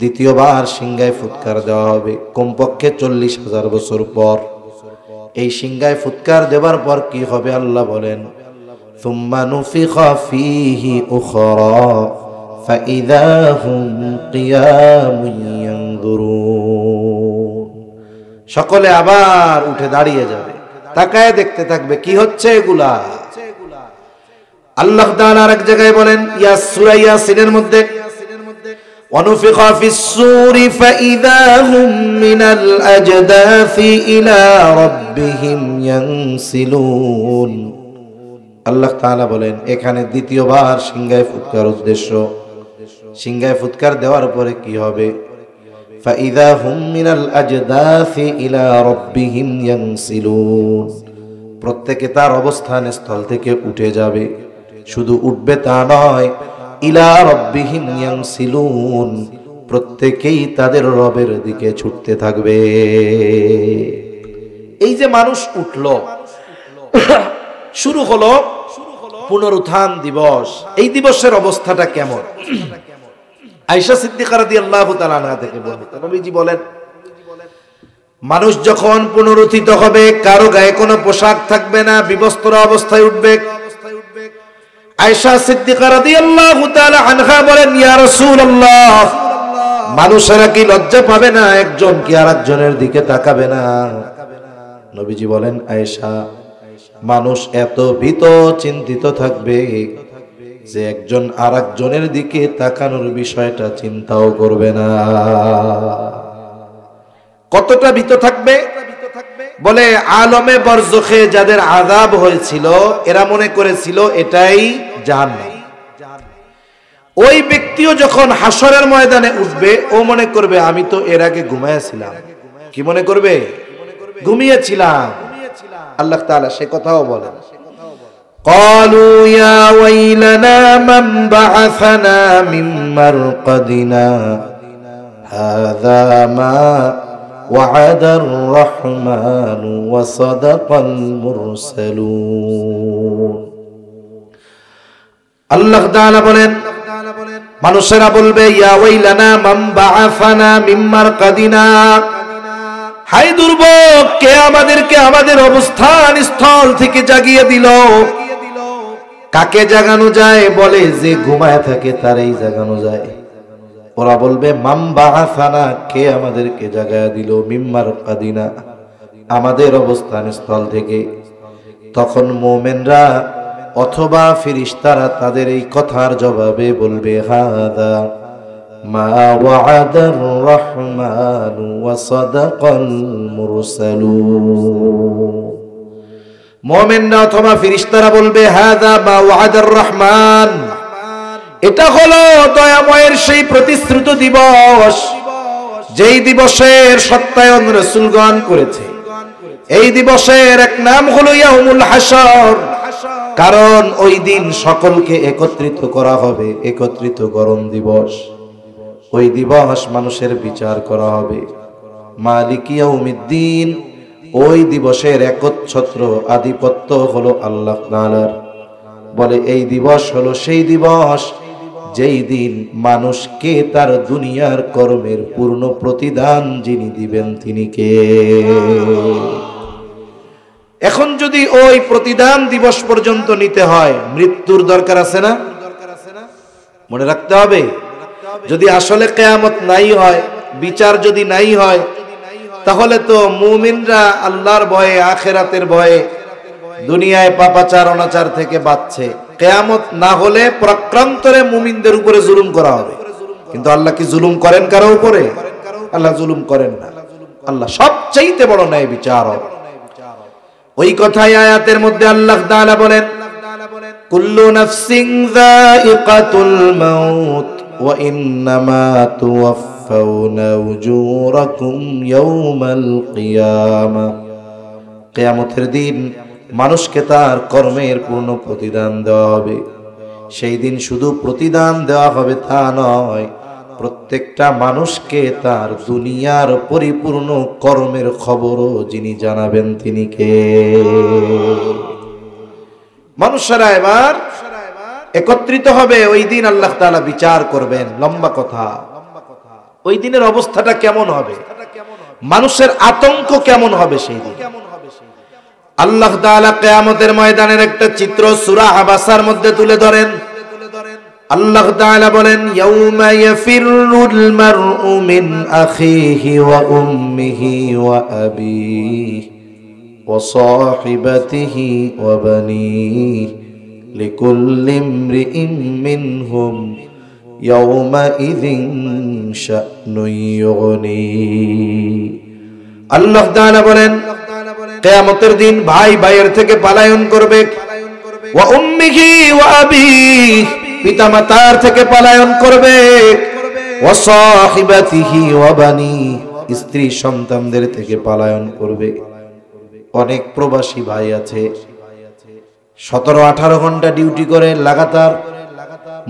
দ্বিতীয়বার সিংহায় ফুৎকার দেওয়া হবে কমপক্ষে 40,000 বছর পর। এই সিংহায় ফুৎকার দেওয়ার পর কি হবে আল্লাহ বলেন, সুম্মা নুফিখা ফীহি উখরা ফাইযা হুম কিয়ামুন ইয়ানদুরুন। সকলে আবার উঠে দাঁড়িয়ে যাবে, তাকায় দেখতে থাকবে কি হচ্ছে এগুলা। আল্লাহ তাআলা আরেক জায়গায় বলেন, সূরা ইয়াসিনের মধ্যে, وَنُفِخَ فِي الصُّورِ فَإِذَا هُمْ مِنَ الْأَجْدَاثِ إِلَى رَبِّهِمْ يَنْسِلُونَ। আল্লাহ তাআলা বলেন, এখানে দ্বিতীয়বার সিংহায় ফুৎকার উদ্দেশ্য। সিংহায় ফুৎকার দেওয়ার পরে কি হবে? فَإِذَا هُمْ مِنَ الْأَجْدَاثِ إِلَى رَبِّهِمْ يَنْسِلُونَ। প্রত্যেকে তার অবস্থান স্থল থেকে উঠে যাবে। শুধু উঠবে তা নয়, ইলা রব্বিহিম ইয়ানসিলুন, প্রত্যেকেই তাদের রবের দিকে ছুটতে থাকবে। এই যে মানুষ উঠলো, শুরু হলো পুনরুত্থান দিবস। এই দিবসের অবস্থাটা কেমন? আয়েশা সিদ্দিকা রাদিয়াল্লাহু তাআলা আনহা থেকে বর্ণিত, নবীজি বলেন, মানুষ যখন পুনরুত্থিত হবে, কারো গায়ে কোনো পোশাক থাকবে না, বিবস্ত্র অবস্থায় উঠবে। আয়েশা সিদ্দিকা রাদিয়াল্লাহু তাআলা আনহা বলেন, ইয়া রাসূলুল্লাহ, মানুষেরা কি লজ্জা পাবে না? একজন কি আরেকজনের দিকে তাকাবে না? নবীজি বলেন, আয়েশা, মানুষ এত ভীত চিন্তিত থাকবে যে একজন আরেকজনের দিকে তাকানোর বিষয়টা চিন্তাও করবে না। কতটা ভীত থাকবে? বলে আলমে বরজখে যাদের আযাব হয়েছিল, এরা মনে করেছিল এটাই জাহান্নাম। ওই ব্যক্তিও যখন হাসরের ময়দানে উঠবে, ও মনে করবে আমি তো এর আগে ঘুমাইয়াছিলাম। কি মনে করবে? ঘুমিয়েছিলাম। আল্লাহ তাআলা সে কথাও বলেন, قالوا يا ويلنا من بعثنا من مرقدنا هذا ما وعد الرحمن وصدق المرسلون। আল্লাহ তাআলা বলেন, মানুষেরা বলবে, ইয়া ওয়াইলানা মান বাআসানা মিন মারকাদিনা, হায় দুর্ভোগ, কে আমাদেরকে আমাদের অবস্থান স্থল থেকে জাগিয়ে দিল। কাকে জাগানো যায়? বলে যে ঘুমায় থাকে তারই জাগানো যায়। ওরা বলবে, মান বাআসানা, কে আমাদেরকে জাগায়া দিল, মিন মারকাদিনা, আমাদের অবস্থান স্থল থেকে। তখন মুমিনরা অথবা ফেরেশতারা তাদের এই কথার জবাবে বলবে, হাদা মা ওয়া'আদার রহমানু ওয়া সাদাকাল মুরসালুন। মুমিনরা অথবা ফেরেশতারা বলবে, হাদা মা ওয়া'আদার রহমান, এটা হলো দয়াময়ের সেই প্রতিশ্রুত দিবস, যেই দিবসের সত্যায়ন রাসূলগণ করেছে। এই দিবসের এক নাম হলো ইয়াউমুল হাসর, কারণ ওই দিন সকলকে একত্রিত করা হবে, একত্রিতকরণ দিবস। ওই দিবস মানুষের বিচার করা হবে। মালিক ইয়াউমিদ্দিন, ওই দিবসের একচ্ছত্র আধিপত্য হলো আল্লাহ তাআলার। বলে এই দিবস হলো সেই দিবস যেই দিন মানুষকে তার দুনিয়ার কর্মের পূর্ণ প্রতিদান যিনি দিবেন তিনি কে? এখন যদি ওই প্রতিদান দিবস পর্যন্ত নিতে হয়, মৃত্যুর দরকার আছে না? মনে রাখতে হবে, যদি আসলে কিয়ামত নাই হয়, বিচার যদি নাই হয়, তাহলে তো মুমিনরা আল্লাহর ভয়ে, আখিরাতের ভয়ে দুনিয়ায় পাপাচার অনাচার থেকে বাঁচছে। কিয়ামত না হলে প্রক্রান্তরে মুমিনদের উপরে জুলুম করা হবে। কিন্তু আল্লাহ কি জুলুম করেন কারো উপরে? আল্লাহ জুলুম করেন না। আল্লাহ সবচাইতে বড় ন্যায় বিচারক। ওই কথাই আয়াতের মধ্যে আল্লাহ তাআলা বলেন, কুল্লু নাফসিন যায়িকাতুল মাউত ওয়া ইন্নামা তুওয়াফাউনা উজুরাকুম ইয়াওমাল কিয়ামাহ। কিয়ামতের দিন মানুষকে তার কর্মের পূর্ণ প্রতিদান দেওয়া হবে। সেই দিন শুধু প্রতিদান দেওয়া হবে তা নয়, প্রত্যেকটা মানুষকে তার দুনিয়ার পরিপূর্ণ কর্মের খবরও যিনি জানাবেন তিনি কে? মানুষেরা এবার একত্রিত হবে, ওই দিন আল্লাহ তাআলা বিচার করবেন। লম্বা কথা। ওই দিনের অবস্থাটা কেমন হবে, মানুষের আতঙ্ক কেমন হবে সেই দিন? আল্লাহ তাআলা কিয়ামতের ময়দানের একটা চিত্র সূরা আবাসার মধ্যে তুলে ধরেন। আল্লাহ তাআলা বলেন, ইয়াউমা ইয়াফিরুল মারউ মিন আখিহি ওয়া উম্মিহি ওয়া আবিহি ওয়া সাহিবাতিহি ওয়া বানিহি লিকুল্লি ইমরিইন মিনহুম ইয়াউমা ইযিন শা'নুন ইউগনি। আল্লাহ তাআলা বলেন, কিয়ামতের দিন ভাই ভাইয়ের থেকে পলায়ন করবে, ওয়া উম্মিহি ওয়া আবিহি, পিতামাতার থেকে পলায়ন করবে, ওয়া সাহিবাতিহি ওয়া বানিহি, স্ত্রী সন্তানদের থেকে পলায়ন করবে। অনেক প্রবাসী ভাই আছে 17-18 ঘন্টা ডিউটি করে লাগাতার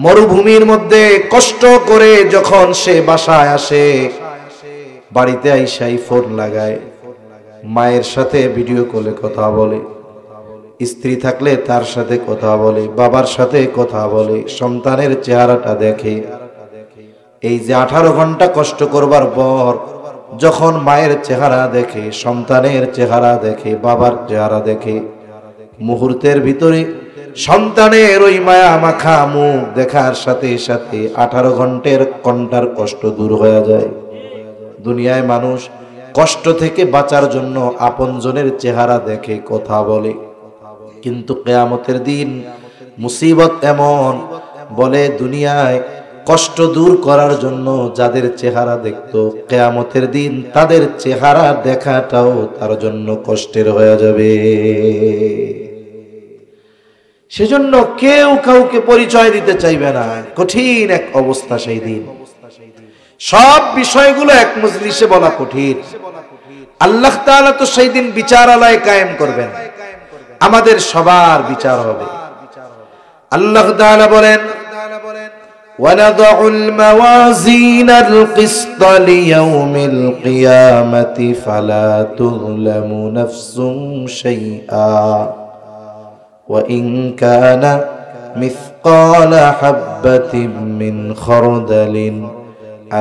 মরুভূমির মধ্যে কষ্ট করে, যখন সে বাসায় আসে বাড়িতে আইসাই ফোন লাগায়, মায়ের সাথে ভিডিও কলে কথা বলে, স্ত্রী থাকলে তার সাথে কথা বলে, বাবার সাথে কথা বলে, সন্তানের চেহারাটা দেখে। এই যে 18 ঘন্টা কষ্ট করবার পর যখন মায়ের চেহারা দেখে, সন্তানের চেহারা দেখে, বাবার চেহারা দেখে, মুহূর্তের ভিতরে সন্তানের ওই মায়া মাখা মুখ দেখার সাথে সাথে 18 ঘন্টার কষ্ট দূর হয়ে যায়। দুনিয়ায় মানুষ কষ্ট থেকে বাঁচার জন্য আপনজনের চেহারা দেখে কথা বলে, কিন্তু কিয়ামতের দিন মুসিবত এমন, বলে দুনিয়ায় কষ্ট দূর করার জন্য যাদের চেহারা দেখতো, কিয়ামতের দিন তাদের চেহারা দেখাটাও তার জন্য কষ্টের হয়ে যাবে। সেজন্য কেউ কাউকে পরিচয় দিতে চাইবে না। কঠিন এক অবস্থা সেই দিন। সব বিষয়গুলো এক মজলিসে বলা কঠিন। আল্লাহ তাআলা তো সেই দিন বিচারালয় কায়েম করবেন, আমাদের সবার বিচার হবে। আল্লাহ তাআলা বলেন, وَنَضَعُ الْمَوَازِينَ الْقِسْطَ لِيَوْمِ الْقِيَامَةِ فَلَا تُظْلَمُ نَفْسٌ شَيْئًا وَإِنْ كَانَ مِثْقَالَ حَبَّةٍ مِّنْ خَرْدَلٍ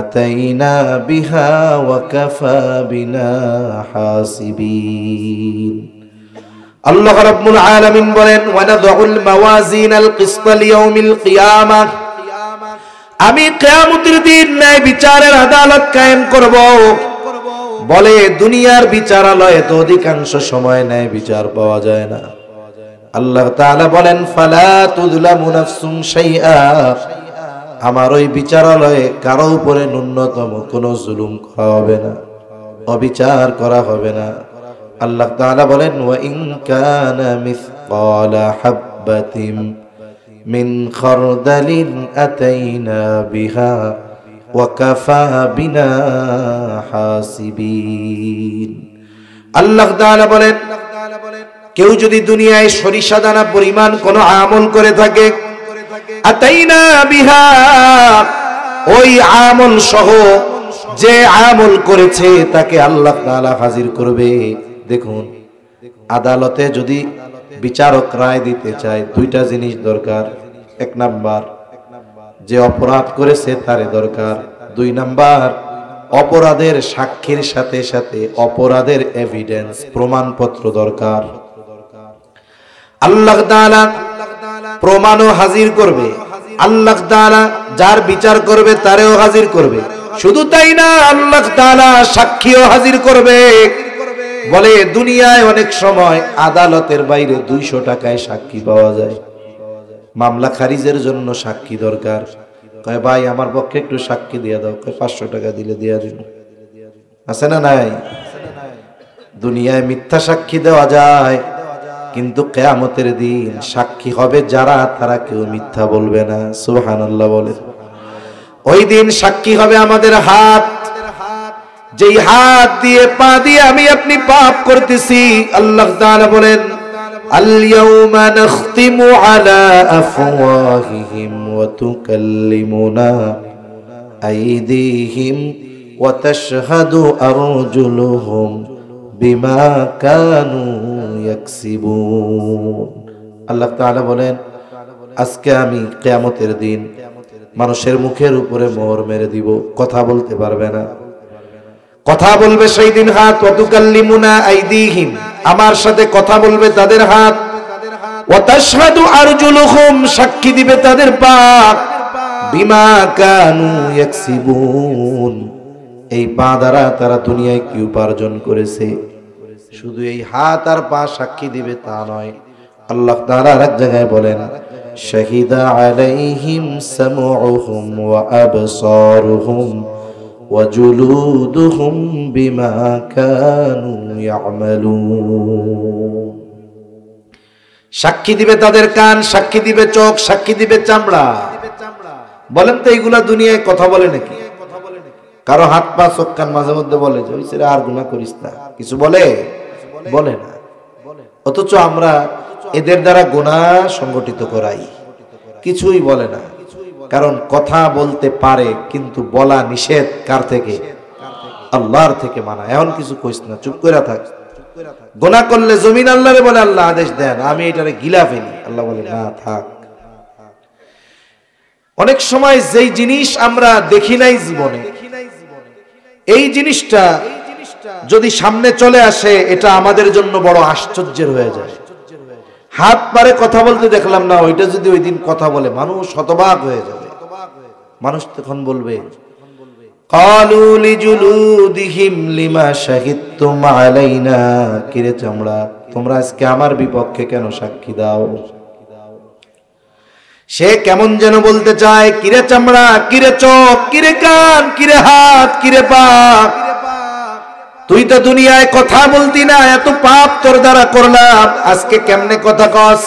أَتَيْنَا بِهَا وَكَفَى بِنَا حَاسِبِينَ। আল্লাহ রাব্বুল আলামিন বলেন, ওয়ানাদউল মাওয়াজিনাল কিসতা লিয়াউমিল কিয়ামাহ, আমি কিয়ামতের দিন ন্যায় বিচারের আদালত কায়েম করব। বলে দুনিয়ার বিচারালয়ে তো অধিকাংশ সময় ন্যায় বিচার পাওয়া যায় না। আল্লাহ তাআলা বলেন, ফালা তুযলামু নাফসুন শাইআ, আমার ওই বিচারালয়ে কারো উপরে ন্যূনতম কোনো জুলুম করা হবে না, অবিচার করা হবে না। আল্লাহ তাআলা বলেন, ওয়া ইন কানা মিসকালা হাববাতিন মিন খারদালিন আতাইনা বিহা ওয়া কাফা বিনা হাসিবিন। আল্লাহ তাআলা বলেন, কেউ যদি দুনিয়ায় সরিষা দানা পরিমাণ কোনো আমল করে থাকে, আতাইনা বিহা, ওই আমল সহ যে আমল করেছে তাকে আল্লাহ তাআলা হাজির করবে। দেখুন, আদালতে যদি বিচারক রায় দিতে চায়, দুইটা জিনিস দরকার। এক নাম্বার, যে অপরাধ করেছে তারে দরকার। 2 নাম্বার, অপরাধের সাক্ষীর সাথে সাথে অপরাধের এভিডেন্স, প্রমাণপত্র দরকার। আল্লাহ তাআলা প্রমাণও হাজির করবে, আল্লাহ তাআলা যার বিচার করবে তারেও হাজির করবে। শুধু তাই না, আল্লাহ তাআলা সাক্ষীও হাজির করবে। বলে দুনিয়ায় অনেক সময় আদালতের বাইরে 200 টাকায় সাক্ষী পাওয়া যায়। মামলা খারিজের জন্য সাক্ষী দরকার। কয় ভাই আমার পক্ষে একটু সাক্ষী দিয়ে দাও। কয় 500 টাকা দিলে দিয়ে দিব। আছে না নাই? দুনিয়ায় মিথ্যা সাক্ষী দেওয়া যায়, কিন্তু কিয়ামতের দিন সাক্ষী হবে যারা, তারা কেউ মিথ্যা বলবে না। সুবহানাল্লাহ বলে। ওই দিন সাক্ষী হবে আমাদের হাত, যেই হাত দিয়ে পা দিয়ে আমি আপনি পাপ করতেছি। আল্লাহ তাআলা বলেন আল-ইয়াওমা নাখতিমু আলা আফওয়াহিহিম ওয়া তুকাল্লিমুনা আইদিহিম ওয়া তাশহাদু আরজুলুহুম বিমা কানু ইয়াকসিবুন। আল্লাহ তাআলা বলেন আজকে আমি কিয়ামতের দিন মানুষের মুখের উপরে মোহর মেরে দিব, কথা বলতে পারবে না। কথা বলবে সেই দিন হাত। ওয়া তুকাল্লিমুনা আইদিহিম, আমার সাথে কথা বলবে তাদের হাত। ওয়া তাশহাদু আরজুলুহুম, সাক্ষী দিবে তাদের পা। বিমা কানু ইয়াকসিবুন, এই পা দ্বারা তারা দুনিয়ায় কি উপার্জন করেছে। শুধু এই হাত আর পা সাক্ষী দিবে তা নয়, আল্লাহ তাআলা এক জায়গায় বলেন শাহিদা আলাইহিম সামউহুম ওয়া আবসারুহুম ওয়া জুলুদুহুম বিমা কানু ইয়ামালুন। সাক্ষী দিবে তাদের কান, সাক্ষী দিবে চোখ, সাক্ষী দিবে চামড়া। বলেন তো এইগুলা দুনিয়ায় কথা বলে নাকি? কারো হাত পা চোখ কান মাঝে মধ্যে বলে যে ওই আর গুনাহ করিস না, কিছু বলে? বলে না। অথচ আমরা এদের দ্বারা গুনাহ সংগঠিত করাই, কিছুই বলে না। কারণ কথা বলতে পারে, কিন্তু বলা নিষেধ। কার থেকে? আল্লাহর থেকে মানা। এখন কিছু কইস না, চুপ করে থাক। গুনাহ করলে জমিন আল্লাহরে বলে আল্লাহ আদেশ দেন আমি এটারে গিলা ফেলি, আল্লাহ বলে না থাক। অনেক সময় যেই জিনিস আমরা দেখি নাই জীবনে, এই জিনিসটা যদি সামনে চলে আসে, এটা আমাদের জন্য বড় আশ্চর্যের হয়ে যায়। হাত পারে কথা বলতে দেখলাম না, ওইটা যদি ওই দিন কথা বলে মানুষ হতবাক হয়ে যাবে। মানুষ তখন বলবে ক্বালু লিজুলুদিহিম লিমা শাহিদতুম আলাইনা, কিরে চামড়া তোমরা আজকে আমার বিপক্ষে কেন সাক্ষী দাও? সে কেমন যেন বলতে চায়, কিরে চামড়া, কিরে চোখ, কিরে কান, কিরে হাত, কিরে পা, তুই তো দুনিয়ায় কথা বলতি না, এত পাপ তোর দ্বারা করলাম, আজকে কেমনে কথা কস?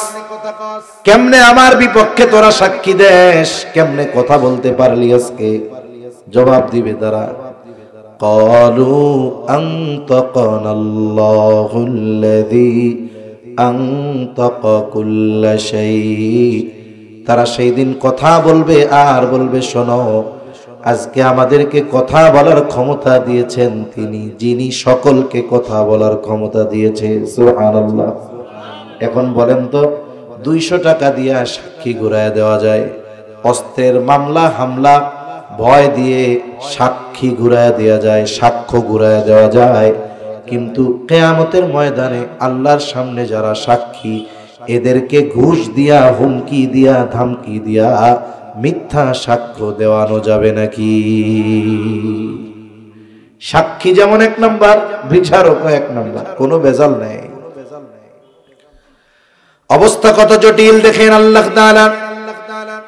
কেমনে আমার বিপক্ষে তোরা সাক্ষী দেস? কেমনে কথা বলতে পারলি আজকে? জবাব দিবে তারা ক্বালু আনতাকানাল্লাহুল্লাযী আনতাকা কুল্লা শাই। তারা সেই দিন কথা বলবে আর বলবে শোনো, আজকে আমাদেরকে কথা বলার ক্ষমতা দিয়েছেন তিনি, যিনি সকলকে কথা বলার ক্ষমতা দিয়েছে। সুবহানাল্লাহ। এখন বলেন তো 200 টাকা দিয়ে সাক্ষী ঘুরায় দেওয়া যায়? অস্ত্রের মামলা হামলা ভয় দিয়ে সাক্ষী ঘুরায় দেওয়া যায়, সাক্ষ্য ঘুরায় দেওয়া যায়, কিন্তু কিয়ামতের ময়দানে আল্লাহর সামনে যারা সাক্ষী, এদেরকে ঘুষ দিয়া, হুমকি দিয়া, ধামকি দিয়া মিথ্যা সাক্ষ্য দেওয়ানো যাবে নাকি? সাক্ষী যেমন 1 নাম্বার, বিচারক 1 নাম্বার, কোনো ভেজাল নেই। অবস্থা কত জটিল দেখেন। আল্লাহ তাআলা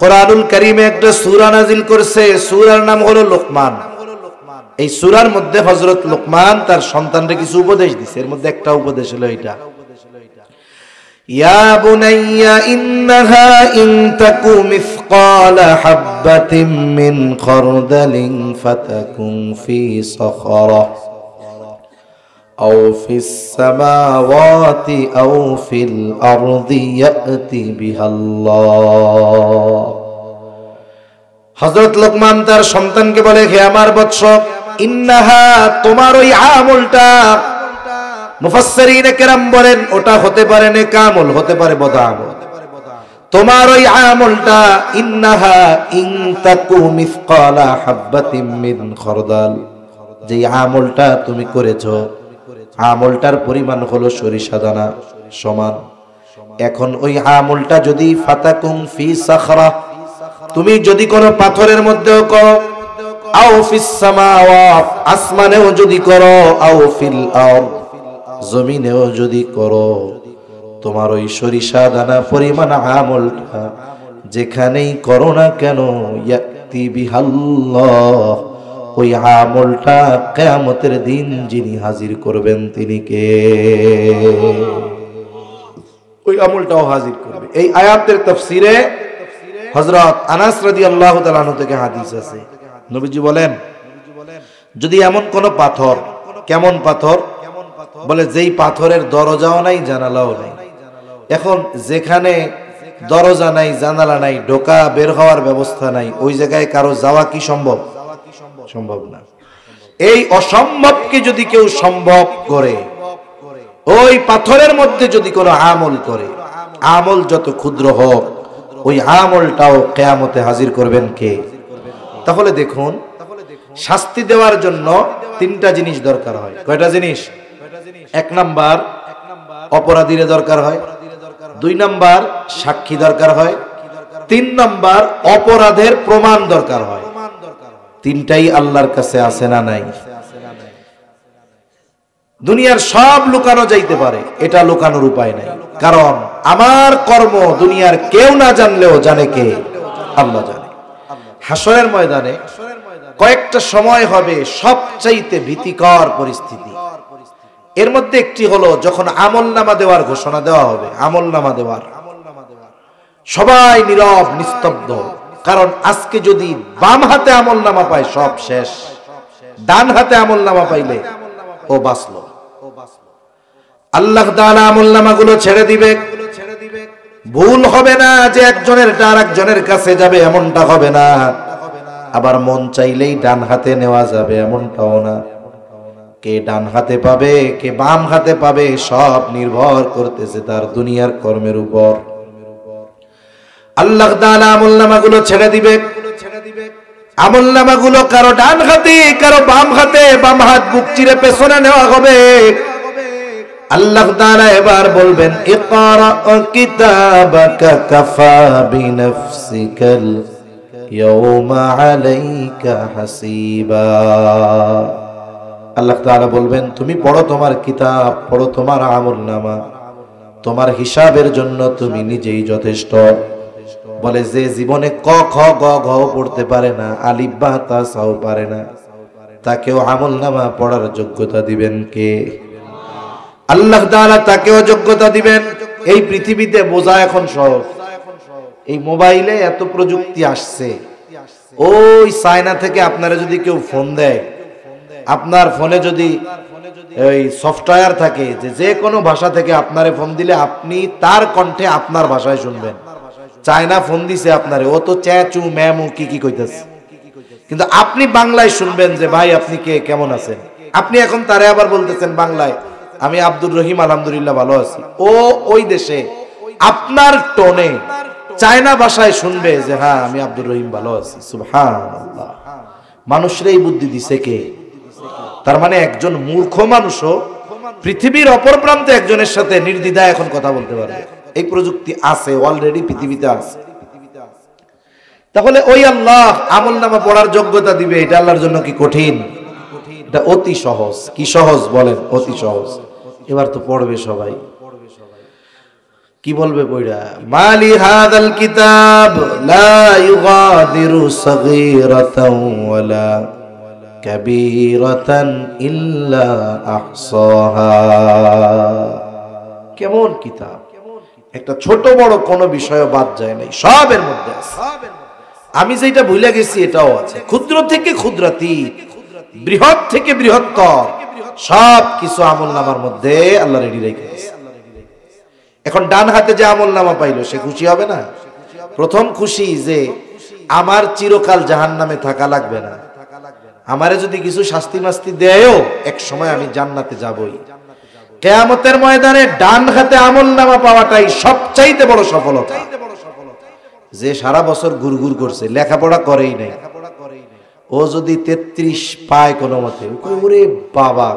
কোরআনুল কারীমে একটা সূরা নাযিল করছে, সূরার নাম হলো লোকমান। এই সূরার মধ্যে হযরত লোকমান তার সন্তানকে কিছু উপদেশ দিয়েছে, এর মধ্যে একটা উপদেশ হলো এটা, ইয়া বুনাইয়া ইন্নাহা ইন তাকু মিসকালা হাববাতিন মিন খারদালিন ফাতাকুন ফি সাখরা আও ফিস সামাওয়াতি আও ফিল আরদি ইয়াতি বিহাল্লাহ। হযরত লোকমান তার সন্তানকে বলে, হে আমার বৎস, ইন্নাহা, তোমার ওই আমলটা, মুফাসসিরিনে কেরাম বলেন ওটা হতে পারে নেক আমল, হতে পারে বদ আমল। তোমার ওই আমলটা ইন্নাহা ইন তাকু মিসকালা হাববাতিন মিন খারদাল, যে আমলটা তুমি করেছো আমলটার পরিমাণ হলো সরিষা দানা সমান। এখন ওই আমলটা যদি ফাতাকুম ফি সাখরা, তুমি যদি কোনো পাথরের মধ্যেও করো, আও ফিস সামাওয়াত, আসমানেও যদি করো, আও ফিল আরদ, জমিনেও যদি করো, তোমার ওই সরিষা দানা পরিমাণ আমলটা যেখানেই করো না কেন, ইয়াতি বিহাল্লাহ, ওই আমলটা কিয়ামতের দিন যিনি হাজির করবেন তিনি কে? ওই আমলটাও হাজির করবে। এই আয়াতের তাফসীরে হযরত আনাস রাদিয়াল্লাহু তাআলা আনহু থেকে হাদিস আছে, নবীজি বলেন যদি এমন কোন পাথর, কেমন পাথর? বলে যেই পাথরের দরজাও নাই জানালাও নাই। এখন যেখানে দরজা নাই জানালা নাই, ঢোকা বের হওয়ার ব্যবস্থা নাই, ওই জায়গায় কারো যাওয়া কি সম্ভব? সম্ভব না। এই অসম্ভবকে যদি কেউ সম্ভব করে, ওই পাথরের মধ্যে যদি কোনো আমল করে, আমল যত ক্ষুদ্র হোক, ওই আমলটাও কিয়ামতে হাজির করবেন কে? তাহলে দেখুন, শাস্তি দেওয়ার জন্য তিনটা জিনিস দরকার হয়। কয়টা জিনিস? এক নাম্বার অপরাধীর দরকার হয়, দুই নাম্বার সাক্ষী দরকার হয়, তিন নাম্বার অপরাধের প্রমাণ দরকার হয়। তিনটাই আল্লাহর কাছে আছে না নাই? দুনিয়ার সব লুকানো যাইতে পারে, এটা লুকানোর উপায় নাই, কারণ আমার কর্ম দুনিয়ার কেউ না জানলেও জানে কে? আল্লাহ জানে। হাসরের ময়দানে কয়েকটা সময় হবে সবচাইতে ভীতিকর পরিস্থিতি। এর মধ্যে একটি হলো যখন আমলনামা দেওয়ার ঘোষণা দেওয়া হবে। আমলনামা দেওয়ার সবাই নীরব নিস্তব্ধ, কারণ আজকে যদি বাম হাতে আমলনামা পায় সব শেষ, ডান হাতে আমলনামা পাইলে ও বাঁচলো। আল্লাহ তাআলা আমলনামাগুলো ছেড়ে দিবে। ভুল হবে না যে একজনের আর একজনের কাছে যাবে, এমনটা হবে না। আবার মন চাইলেই ডান হাতে নেওয়া যাবে, এমনটাও না। কে ডান হাতে পাবে কে বাম হাতে পাবে সব নির্ভর করতেছে তার দুনিয়ার কর্মের উপর। আল্লাহ তাআলা আমলনামাগুলো ছেড়ে দিবে। আমলনামাগুলো কারো ডান হাতে কারো বাম হাতে, বাম হাত বুক চিরে পেছনে নেওয়া হবে। আল্লাহ তাআলা এবার বলবেন, ইকরা কিতাবাকা কাফা বিনাফসিকাল ইয়াওমা আলাইকা হাসিবা। আল্লাহ তাআলা বলবেন, তুমি পড়ো তোমার কিতাব, পড়ো তোমার আমলনামা, তোমার হিসাবের জন্য তুমি নিজেই যথেষ্ট। বলে যে জীবনে ক খ গ ঘ পড়তে পারে না, আলিফ বা তা সাও পারে না, তাকেও আমলনামা পড়ার যোগ্যতা দিবেন কে? আল্লাহ তাআলা তাকেও যোগ্যতা দিবেন। এই পৃথিবীতে বোঝা এখন সহজ। এই মোবাইলে এত প্রযুক্তি আসছে, ওই চায়না থেকে আপনারা যদি কেউ ফোন দেয়, আপনার ফোনে যদি ওই সফটওয়্যার থাকে যে কোনো ভাষা থেকে আপনারে ফোন দিলে আপনি তার কণ্ঠে আপনার ভাষায় শুনবেন। চায়না ফোন দিছে আপনারে, ও তো চ্যাচু ম্যামু কি কি কইতাছে, কিন্তু আপনি বাংলায় শুনবেন যে ভাই আপনি কে, কেমন আছেন। আপনি এখন তারে আবার বলতেছেন বাংলায়, আমি আব্দুর রহিম আলহামদুলিল্লাহ ভালো আছি। ও ওই দেশে আপনার টোনে চায়না ভাষায় শুনবে যে হ্যাঁ আমি আব্দুর রহিম ভালো আছি। সুবহানাল্লাহ। মানুষের এই বুদ্ধি দিছে কে? তার মানে একজন মূর্খ মানুষও পৃথিবীর অপর প্রান্তে একজনের সাথে নির্দ্বিধায় এখন কথা বলতে পারবে। এই প্রযুক্তি আছে, অলরেডি পৃথিবীতে আছে। তাহলে ওই আল্লাহ আমলনামা পড়ার যোগ্যতা দিবে, এটা আল্লাহর জন্য কি কঠিন? এটা অতি সহজ। কি সহজ বলেন? অতি সহজ। এবার তো পড়বে সবাই। কি বলবে পড়া? মালি হাদাল কিতাব লা ইউগাদিরু সগীরাতান ওয়ালা কাবীরাতান ইল্লা আহসাহা। কেমন কিতাব, একটা ছোট বড় কোনো বিষয় বাদ যায় নাই, সবের মধ্যে আছে। আমি যেটা ভুলে গেছি এটাও আছে। ক্ষুদ্র থেকে ক্ষুদ্রাতীত, বৃহৎ থেকে বৃহত্তর, সব কিছু আমলনামার মধ্যে আল্লাহ রেডি রেখেছে। এখন ডান হাতে যে আমলনামা পাইলো সে খুশি হবে না? প্রথম খুশি যে আমার চিরকাল জাহান্নামে থাকা লাগবে না, আমারে যদি কিছু শাস্তি মাস্তি দেয়ও এক সময় আমি জান্নাতে যাবই। কিয়ামতের ময়দানে ডান হাতে আমলনামা পাওয়াটাই সবচাইতে বড় সফলতা। যে সারা বছর গুড়গুড় করছে, লেখাপড়া করেই নাই, ও যদি 33 পায় কোনো মতে, ওরে বাবা,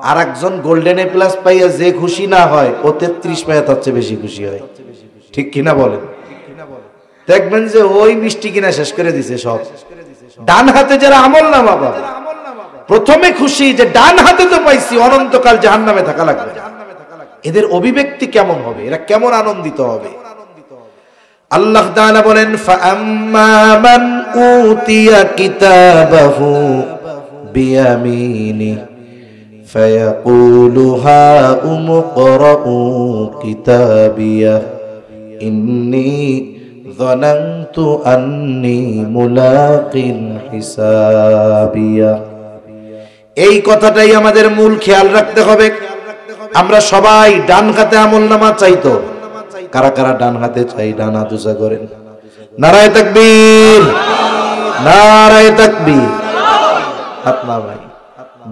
আর একজন গোল্ডেন এ প্লাস পাইয়া যে খুশি না হয়, ও 33 পাইয়া তার চেয়ে বেশি খুশি হয়। ঠিক কিনা বলেন? দেখবেন যে ওই মিষ্টি কিনা শেষ করে দিছে সব। ডান হাতে যারা আমলনামা পাবে, প্রথমে খুশি যে ডান হাতে তো পাইছি, অনন্তকাল জাহান্নামে থাকা লাগবে। এদের অভিব্যক্তি কেমন হবে, এরা কেমন আনন্দিত হবে? আল্লাহ তাআলা বলেন, ফাআম্মা মান উতিয়া কিতাবাহু বিয়ামিনি ফায়াকুলু হাউম ইকরাউ কিতাবিয়া ইন্নী যানানতু আন্নী মুলাকিন হিসাবিয়া। এই কথাটাই আমাদের মূল খেয়াল রাখতে হবে। আমরা সবাই ডান হাতে আমলনামা চাইতো। কারা কারা ডান হাতে চাই? ডান হাত উঁচা করেন। নারায়ে তাকবীর, নারায়ে তাকবীর। হাত না ভাই।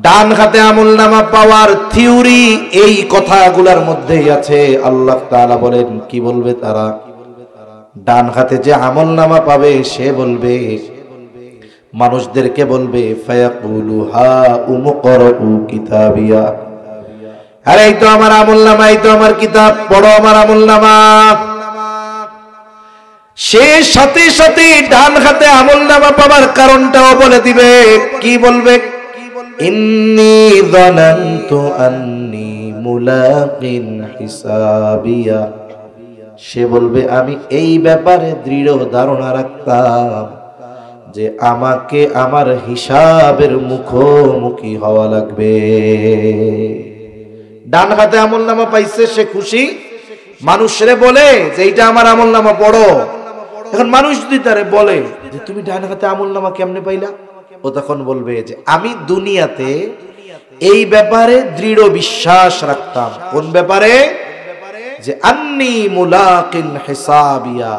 ডান হাতে আমলনামা পাওয়ার থিওরি এই কথাগুলোর মধ্যেই আছে। আল্লাহ তাআলা বলেন, কি বলবে তারা? ডান হাতে যে আমলনামা পাবে সে বলবে, মানুষদেরকে বলবে, ফায়াকুলু হাউম ইকরাউ কিতাবিয়া, আরে এই তো আমার আমলনামা, এই তো আমার কিতাব, পড়ো আমার আমলনামা। সে সাথে সাথে ডান হাতে আমলনামা পাওয়ার কারণটাও বলে দিবে। কি বলবে? ইন্নী যানানতু আন্নী মুলাকিন হিসাবিয়া। সে বলবে, আমি এই ব্যাপারে দৃঢ় ধারণা রাখতাম যে আমাকে আমার হিসাবের মুখোমুখি হওয়া লাগবে। ডান হাতে আমলনামা পাইছে, সে খুশি। মানুষরে বলে যে এইটা আমার আমলনামা, পড়ো। এখন মানুষ যদি তারে বলে যে তুমি ডান হাতে আমলনামা কেমনে পাইলা, ও তখন বলবে যে আমি দুনিয়াতে এই ব্যাপারে দৃঢ় বিশ্বাস রাখতাম। কোন ব্যাপারে? যে আন্নী মুলাকিন হিসাবিয়া।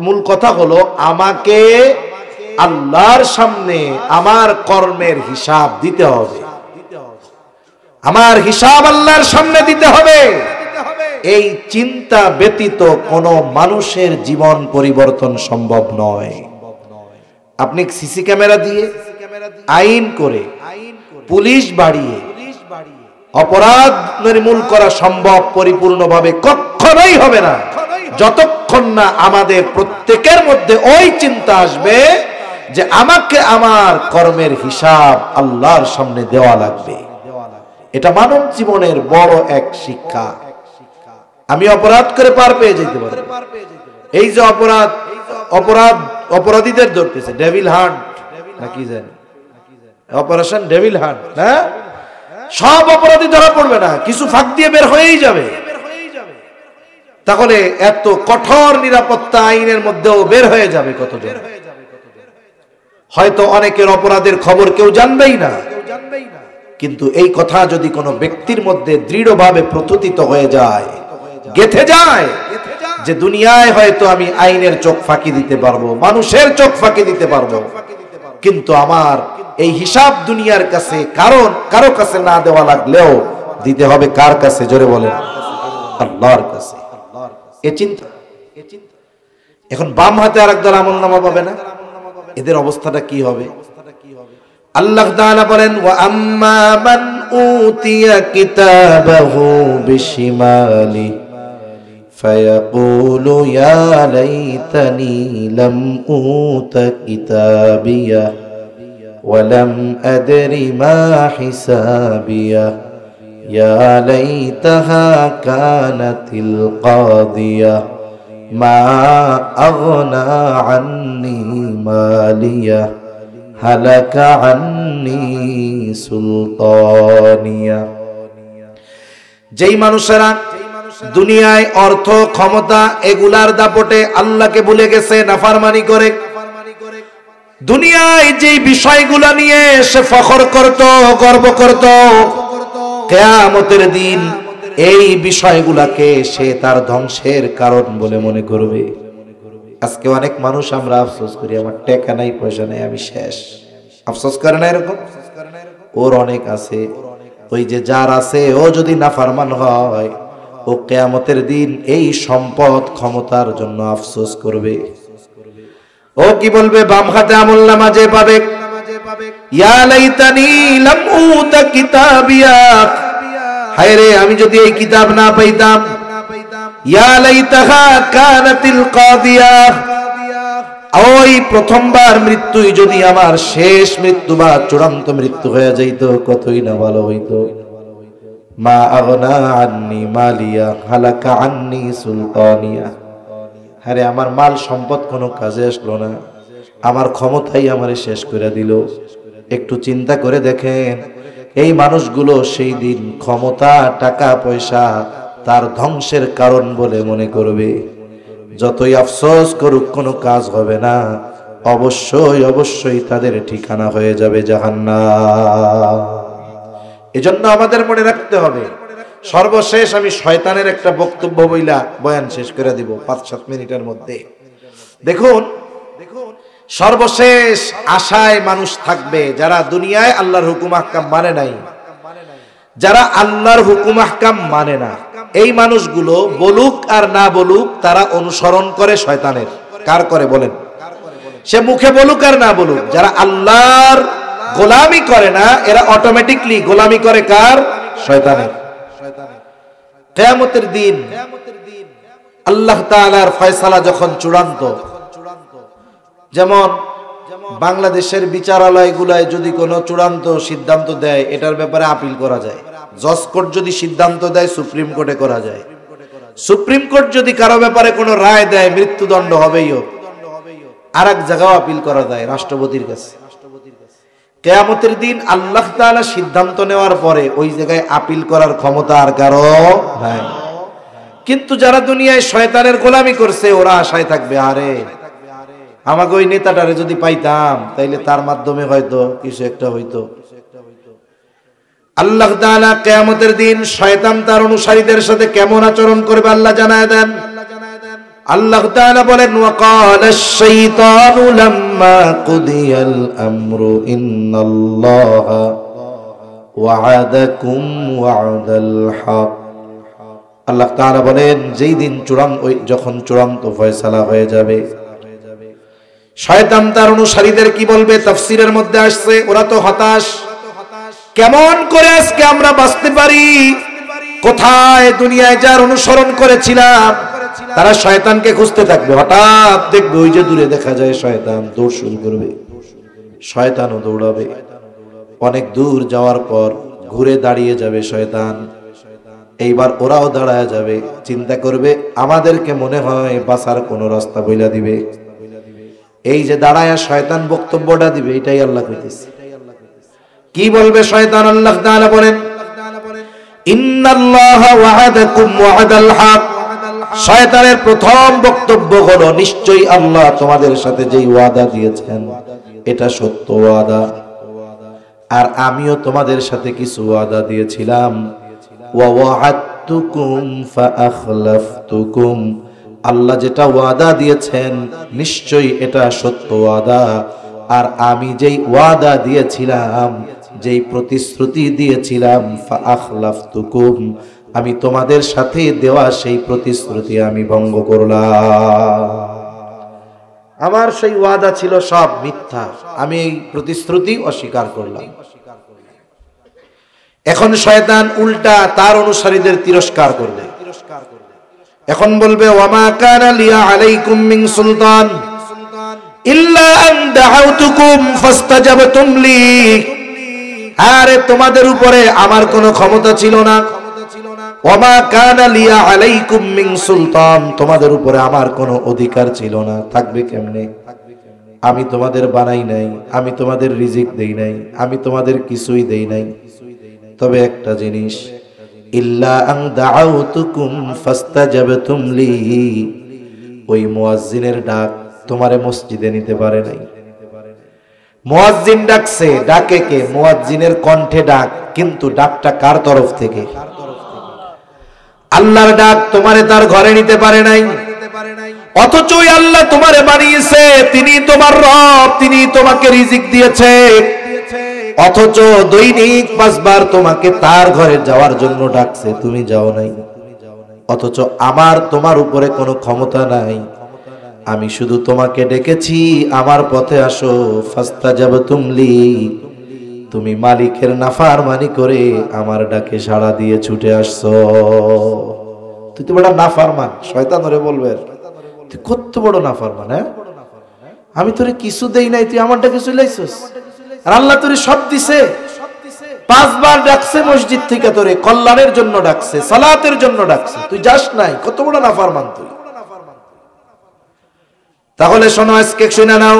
মূল কথা হলো, আমাকে আল্লাহর সামনে আমার কর্মের হিসাব দিতে হবে, আমার হিসাব আল্লাহর সামনে দিতে হবে। এই চিন্তা ব্যতীত কোনো মানুষের জীবন পরিবর্তন সম্ভব নয়। আপনি সিসি ক্যামেরা দিয়ে, আইন করে, পুলিশ বাড়িয়ে অপরাধ নির্মূল করা সম্ভব পরিপূর্ণভাবে কখনোই হবে না, যতক্ষণ না আমাদের প্রত্যেকের মধ্যে ওই চিন্তা আসবে যে আমাকে আমার কর্মের হিসাব আল্লাহর সামনে দেওয়া লাগবে। এটা মানব জীবনের বড় এক শিক্ষা। আমি অপরাধ করে পার পেয়ে যেতে পারি। এই যে অপরাধীদের ধরতেছে ডেভিল হান্ট নাকি জানি, অপারেশন ডেভিল হান্ট না? সব অপরাধী ধরা পড়বে না, কিছু ফাঁক দিয়ে বের হয়েই যাবে। তাহলে এত কঠোর নিরাপত্তা আইনের মধ্যেও বের হয়ে যাবে কতজন? হয়তো অনেকের অপরাধের খবর কেউ জানবেই না, কিন্তু এই কথা যদি কোনো ব্যক্তির মধ্যে দৃঢ়ভাবে প্রথিত হয়ে যায়, গেঁথে যায় যে দুনিয়ায় হয়তো আমি আইনের চোখ ফাঁকি দিতে পারবো, মানুষের চোখ ফাঁকি দিতে পারবো, কিন্তু আমার এই হিসাব দুনিয়ার কাছে কারো কাছে না দেওয়া লাগলেও দিতে হবে কার কাছে? জোরে বলেন, আল্লাহর কাছে। এ চিন্তা। এখন বাম হাতে আরেক দল আমলনামা পাবে না, এদের অবস্থাটা কি হবে? আল্লাহ তাআলা বলেন, ওয়া আম্মা মান উতিয়া কিতাবাহু বিশিমালি ফায়াকুলু ইয়া লাইতানি লাম উতা কিতাবিয়া ওয়া লাম আদরি মা হিসাবিয়া ইয়া লাইতাহা কানাতিল কাদিয়া মা আগনা আন্নী মালিয়া হালাকা আন্নী সুলতানিয়া। যেই মানুষেরা দুনিয়ায় অর্থ, ক্ষমতা এগুলার দাপটে আল্লাহকে ভুলে গেছে, নাফরমানি করে, দুনিয়ায় যেই বিষয়গুলো নিয়ে সে ফখর করত, গর্ব করত, কিয়ামতের দিন এই বিষয়গুলোকে সে তার ধ্বংসের কারণ বলে মনে করবে। আজকে অনেক মানুষ আমরা আফসোস করি, আমার টাকা নাই, পয়সা নাই, আমি শেষ। আফসোস করে না এরকম? ওর অনেক আছে। ওই যে যার আছে ও যদি নাফরমান হয়, ও কিয়ামতের দিন এই সম্পদ ক্ষমতার জন্য আফসোস করবে। ও কি বলবে? বাম হাতে আমলনামা যে পাবে, ইয়া লাইতানি লাম উতা কিতাবিয়া, হায় রে আমি যদি এই কিতাব না পাইতাম। ইয়া লাইতাহা কানাতিল কাদিয়া, ওই প্রথমবার মৃত্যুই যদি আমার শেষ মৃত্যু বা চূড়ান্ত মৃত্যু হয়ে যাইতো, কতই না ভালো হইতো। মা আগনা আন্নি মালিয়া হালাকা আন্নি সুলতানিয়া, আরে আমার মাল সম্পদ কোনো কাজে আসলো না, আমার ক্ষমতাই আমারে শেষ করে দিল। একটু চিন্তা করে দেখেন, এই মানুষগুলো সেই দিন ক্ষমতা, টাকা পয়সা তার ধ্বংসের কারণ বলে মনে করবে। যতই আফসোস করুক কোনো কাজ হবে না, অবশ্যই অবশ্যই তাদের ঠিকানা হয়ে যাবে জাহান্নাম। এজন্য আমাদের মনে রাখতে হবে। সর্বশেষ আমি শয়তানের একটা বক্তব্য বইলা বয়ান শেষ করে দিব 5-7 মিনিটের মধ্যে। দেখুন, সর্বশেষ আশায় মানুষ থাকবে যারা দুনিয়ায় আল্লাহর হুকুম আহকাম মানে নাই, যারা আল্লাহর হুকুম আহকাম মানে না। এই মানুষগুলো বলুক আর না বলুক, তারা অনুসরণ করে শয়তানের। কার করে বলেন? সে মুখে বলুক আর না বলুক, যারা আল্লাহর গোলামি করে না, এরা অটোমেটিকলি গোলামি করে কার? শয়তানের। কিয়ামতের দিন আল্লাহ তাআলার ফয়সালা যখন চূড়ান্ত, যেমন বাংলাদেশের বিচারালয়গুলায় যদি কোনো চূড়ান্ত সিদ্ধান্ত দেয়, এটার ব্যাপারে আপিল করা যায়। জজ কোর্ট যদি সিদ্ধান্ত দেয়, সুপ্রিম কোর্টে করা যায়। সুপ্রিম কোর্ট যদি কারো ব্যাপারে কোনো রায় দেয়, মৃত্যুদণ্ড হবেই, আর এক জায়গাও আপিল করা যায়, রাষ্ট্রপতির কাছে। কিয়ামতের দিন আল্লাহ তাআলা সিদ্ধান্ত নেওয়ার পরে ওই জায়গায় আপিল করার ক্ষমতা আর কারো নাই। কিন্তু যারা দুনিয়ায় শয়তানের গোলামি করছে, ওরা আশায় থাকবে, আরে আমাকে ওই নেতাটারে যদি পাইতাম, তাইলে তার মাধ্যমে হয়তো কিছু একটা হইতো। আল্লাহ তাআলা কিয়ামতের দিন শয়তান তার অনুসারীদের সাথে কেমন আচরণ করবে আল্লাহ জানায় দেন। আল্লাহ তাআলা বলেন, ওয়াকালাশ শাইতানু লাম্মা কুদিয়াল আমরু ইন্নাল্লাহা ওয়া'আদাকুম ওয়া'দাল হক। আল্লাহ তাআলা বলেন, যেই দিন যখন চূড়ান্ত ফয়সালা হয়ে যাবে, শয়তান তার অনুসারীদের কি বলবে? তাফসীরের মধ্যে আসছে, ওরা তো হতাশ, কেমন করে আজকে আমরা বাঁচতে পারি? কোথায় দুনিয়ায় যার অনুসরণ করেছিলাম, তারা শয়তানকে খুঁজতে থাকবে। হঠাৎ দেখবে ওই যে দূরে দেখা যায় শয়তান দৌড় শুরু করবে, শয়তানও দৌড়াবে। অনেক দূর যাওয়ার পর ঘুরে দাঁড়িয়ে যাবে শয়তান, এইবার ওরাও দাঁড়ায় যাবে, চিন্তা করবে আমাদেরকে মনে হয় বাঁচার কোনো রাস্তা বইলা দিবে। এই যে দাঁড়ায় শয়তান বক্তব্যটা দিবে, এটাই আল্লাহ কইতেছে। কি বলবে শয়তান? আল্লাহ তাআলা বলেন, ইন্নাল্লাহা ওয়া'আদাকুম ওয়া'দাল হক। শয়তানের প্রথম বক্তব্য হলো, নিশ্চয়ই আল্লাহ তোমাদের সাথে যেই ওয়াদা দিয়েছেন এটা সত্য ওয়াদা, আর আমিও তোমাদের সাথে কিছু ওয়াদা দিয়েছিলাম। ওয়া ওয়া'আদতুকুম ফাআখলাফতুকুম, আল্লাহ যেটা ওয়াদা দিয়েছেন নিশ্চয়ই এটা সত্য ওয়াদা, আর আমি যেই ওয়াদা দিয়েছিলাম, যেই প্রতিশ্রুতি দিয়েছিলাম, ফাআখলাফতুকুম, আমি তোমাদের সাথে দেওয়া সেই প্রতিশ্রুতি আমি ভঙ্গ করলাম। আমার সেই ওয়াদা ছিল সব মিথ্যা, আমি এই প্রতিশ্রুতি অস্বীকার করলাম। এখন শয়তান উল্টা তার অনুসারীদের তিরস্কার করবে। এখন বলবে, ওয়ামা কানা লিয়া আলাইকুম মিন সুলতান ইল্লা আন দাআউতুকুম ফাস্তাজাবতুম লি। আরে তোমাদের উপরে আমার কোনো ক্ষমতা ছিল না। ওয়ামা কানা লিয়া আলাইকুম মিন সুলতান, তোমাদের উপরে আমার কোনো অধিকার ছিল না। থাকবে কেমনে? আমি তোমাদের বানাই নাই, আমি তোমাদের রিজিক দেই নাই, আমি তোমাদের কিছুই দেই নাই। তবে একটা জিনিস, ইল্লা আন দাআউতুকুম ফাস্তাজাবতুম লি, ওই মুয়াজ্জিনের ডাক তোমারে মসজিদে নিতে পারে নাই। মুয়াজ্জিন ডাকছে, ডাকে কে? মুয়াজ্জিনের কণ্ঠে ডাক, কিন্তু ডাকটা কার তরফ থেকে? আল্লাহর ডাক তোমারে তার ঘরে নিতে পারে নাই। অথচ ওই আল্লাহ তোমারে বানিয়েছে, তিনি তোমার রব, তিনি তোমাকে রিজিক দিয়েছে। অথচ দৈনিক 5 বার তোমাকে তার ঘরে যাওয়ার জন্য ডাকছে, তুমি যাও নাই। অথচ আমার তোমার উপরে কোনো ক্ষমতা নাই। আমি শুধু তোমাকে ডেকেছি আমার পথে আসো, ফাস্তাজাবতুম লি, তুমি মালিকের নাফরমানি করে আমার ডাকে সাড়া দিয়ে ছুটে আসছো। তুই তো বড় নাফরমান, শয়তান ওরে বলবে তুই কত বড় নাফরমান। হ্যাঁ, আমি তোরে কিছু দেই নাই, তুই আমার ডাকে চলে আইছস। আর আল্লাহ তোরে সব দিছে। 5 বার ডাকছে মসজিদ থেকে, তোরে কল্যাণের জন্য ডাকছে, সালাতের জন্য ডাকছে, তুই যাস নাই। কত বড় নাফরমান তুই। তাহলে শোনো, আজকে শুনে নাও,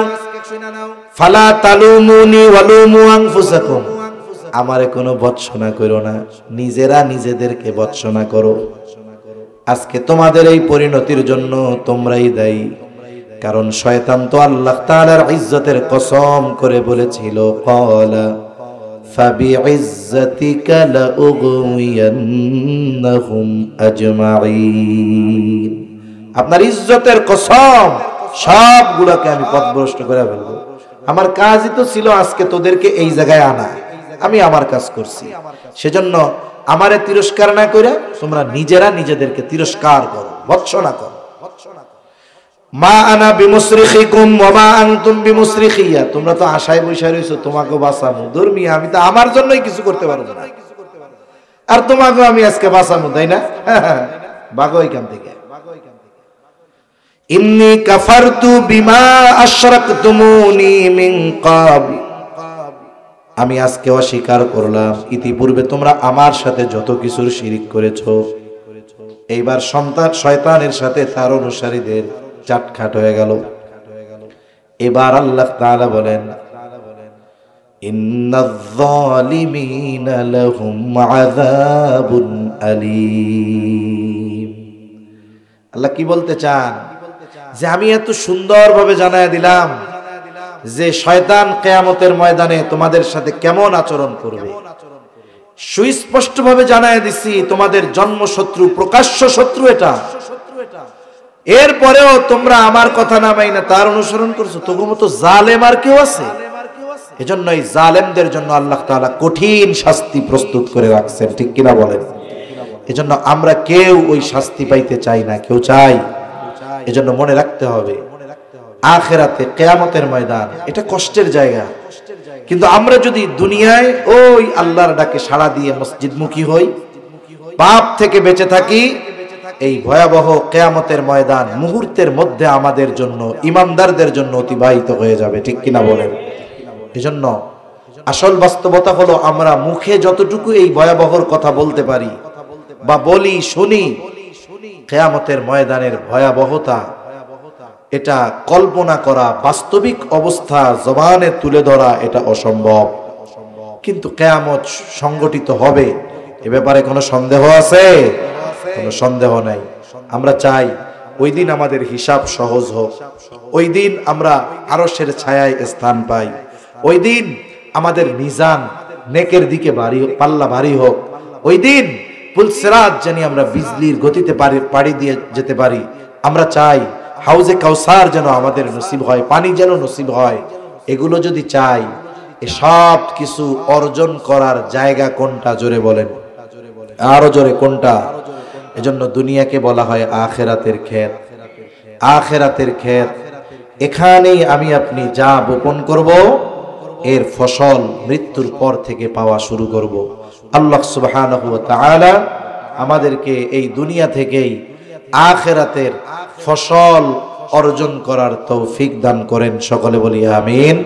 ফালা তালুমুনি ওয়ালুমু আনফুসাকুম, আমারে কোনো ভৎসনা করো না, নিজেরা নিজেদেরকে ভৎসনা করো। আজকে তোমাদের এই পরিণতির জন্য তোমরাই দায়ী। কারণ শয়তান তো আল্লাহ তাআলার ইজ্জতের কসম করে বলেছিল, ক্বালা ফাবিইজ্জাতিকা লাউগওয়িয়ান্নাহুম আজমাঈন, আপনার ইজ্জতের কসম সবগুলোকে আমি পথভ্রষ্ট করে ফেলবো। আমার কাজই তো ছিল আজকে তোদেরকে এই জায়গায় আনা, আমি আমার কাজ করছি। সেজন্য আমারে তিরস্কার না করে তোমরা নিজেরা নিজেদেরকে তিরস্কার করো, ভৎসনা করো। মা আনা বিমুসরিখিকুম ওয়া মা আনতুম বিমুসরিখিয়া, তোমরা তো আশায় বসে রইছো তোমাকে বাঁচামু। ধর্মী আমি তো আমার জন্যই কিছু করতে পারবো না, আর তোমাকে আমি আজকে বাঁচামু, তাই না? ভাগো এখান থেকে। ইন্নী কাফারতু বিমা আশরাকতুমুনি মিন ক্বাবল, আমি আজকে অস্বীকার করলাম ইতিপূর্বে তোমরা আমার সাথে যত কিছুর শিরিক করেছো। এইবার শয়তানের সাথে তার অনুসারীদের চাটখাট হয়ে গেল। এবার আল্লাহ তাআলা বলেন, ইন্নায যালিমিনা লাহুম আযাবুন আলীম। আল্লাহ কি বলতে চান? যে আমি এত সুন্দরভাবে জানায় দিলাম যে শয়তান কিয়ামতের ময়দানে তোমাদের সাথে কেমন আচরণ করবে। সুস্পষ্টভাবে জানায় দিছি তোমাদের জন্মশত্রু, প্রকাশ্য শত্রু এটা। এরপরেও তোমরা আমার কথা না মাইনা তার অনুসরণ করছো। তবু মতো জালেম আর কেউ আছে? এজন্য এই জালেমদের জন্য আল্লাহ তাআলা কঠিন শাস্তি প্রস্তুত করে রাখছেন, ঠিক কিনা বলেন? এজন্য আমরা কেউ ওই শাস্তি পাইতে চাই না, কেউ চাই? এজন্য মনে রাখতে হবে আখিরাতে কিয়ামতের ময়দান এটা কষ্টের জায়গা। কিন্তু আমরা যদি দুনিয়ায় ওই আল্লাহর ডাকে সাড়া দিয়ে মসজিদমুখী হই, পাপ থেকে বেঁচে থাকি, এই ভয়াবহ কিয়ামতের ময়দান মুহূর্তের মধ্যে আমাদের জন্য, ইমানদারদের জন্য অতিবাহিত হয়ে যাবে, ঠিক কিনা বলেন? এজন্য আসল বাস্তবতা হলো আমরা মুখে যতটুকু এই ভয়াবহর কথা বলতে পারি বা বলি, শুনি, কিয়ামতের ময়দানের ভয়াবহতা এটা কল্পনা করা, বাস্তবিক অবস্থা জবানে তুলে ধরা এটা অসম্ভব। কিন্তু কিয়ামত সংগঠিত হবে, এ ব্যাপারে কোনো সন্দেহ আছে? কোনো সন্দেহ নাই। আমরা চাই ওই দিন আমাদের হিসাব সহজ হোক, ওই দিন আমরা আরশের ছায়ায় স্থান পাই, ওই দিন আমাদের মিজান নেকের দিকে পাল্লা ভারী হোক, ওই দিন পুলসিরাত জানি আমরা বিজলির গতিতে পাড়ি দিয়ে যেতে পারি। আমরা চাই হাউজে কাউসার যেন আমাদের নসিব হয়, পানি যেন নসিব হয়। এগুলো যদি চাই, এ সব কিছু অর্জন করার জায়গা কোনটা? জোরে বলেন, আরো জোরে কোনটা? এজন্য দুনিয়াকে বলা হয় আখিরাতের ক্ষেত। আখিরাতের ক্ষেত, এখানেই আমি আপনি যা বপন করব এর ফসল মৃত্যুর পর থেকে পাওয়া শুরু করব। আল্লাহ সুবহানাহু ওয়া তাআলা আমাদেরকে এই দুনিয়া থেকেই আখিরাতের ফসল অর্জন করার তৌফিক দান করেন। সকলে বলি আমিন।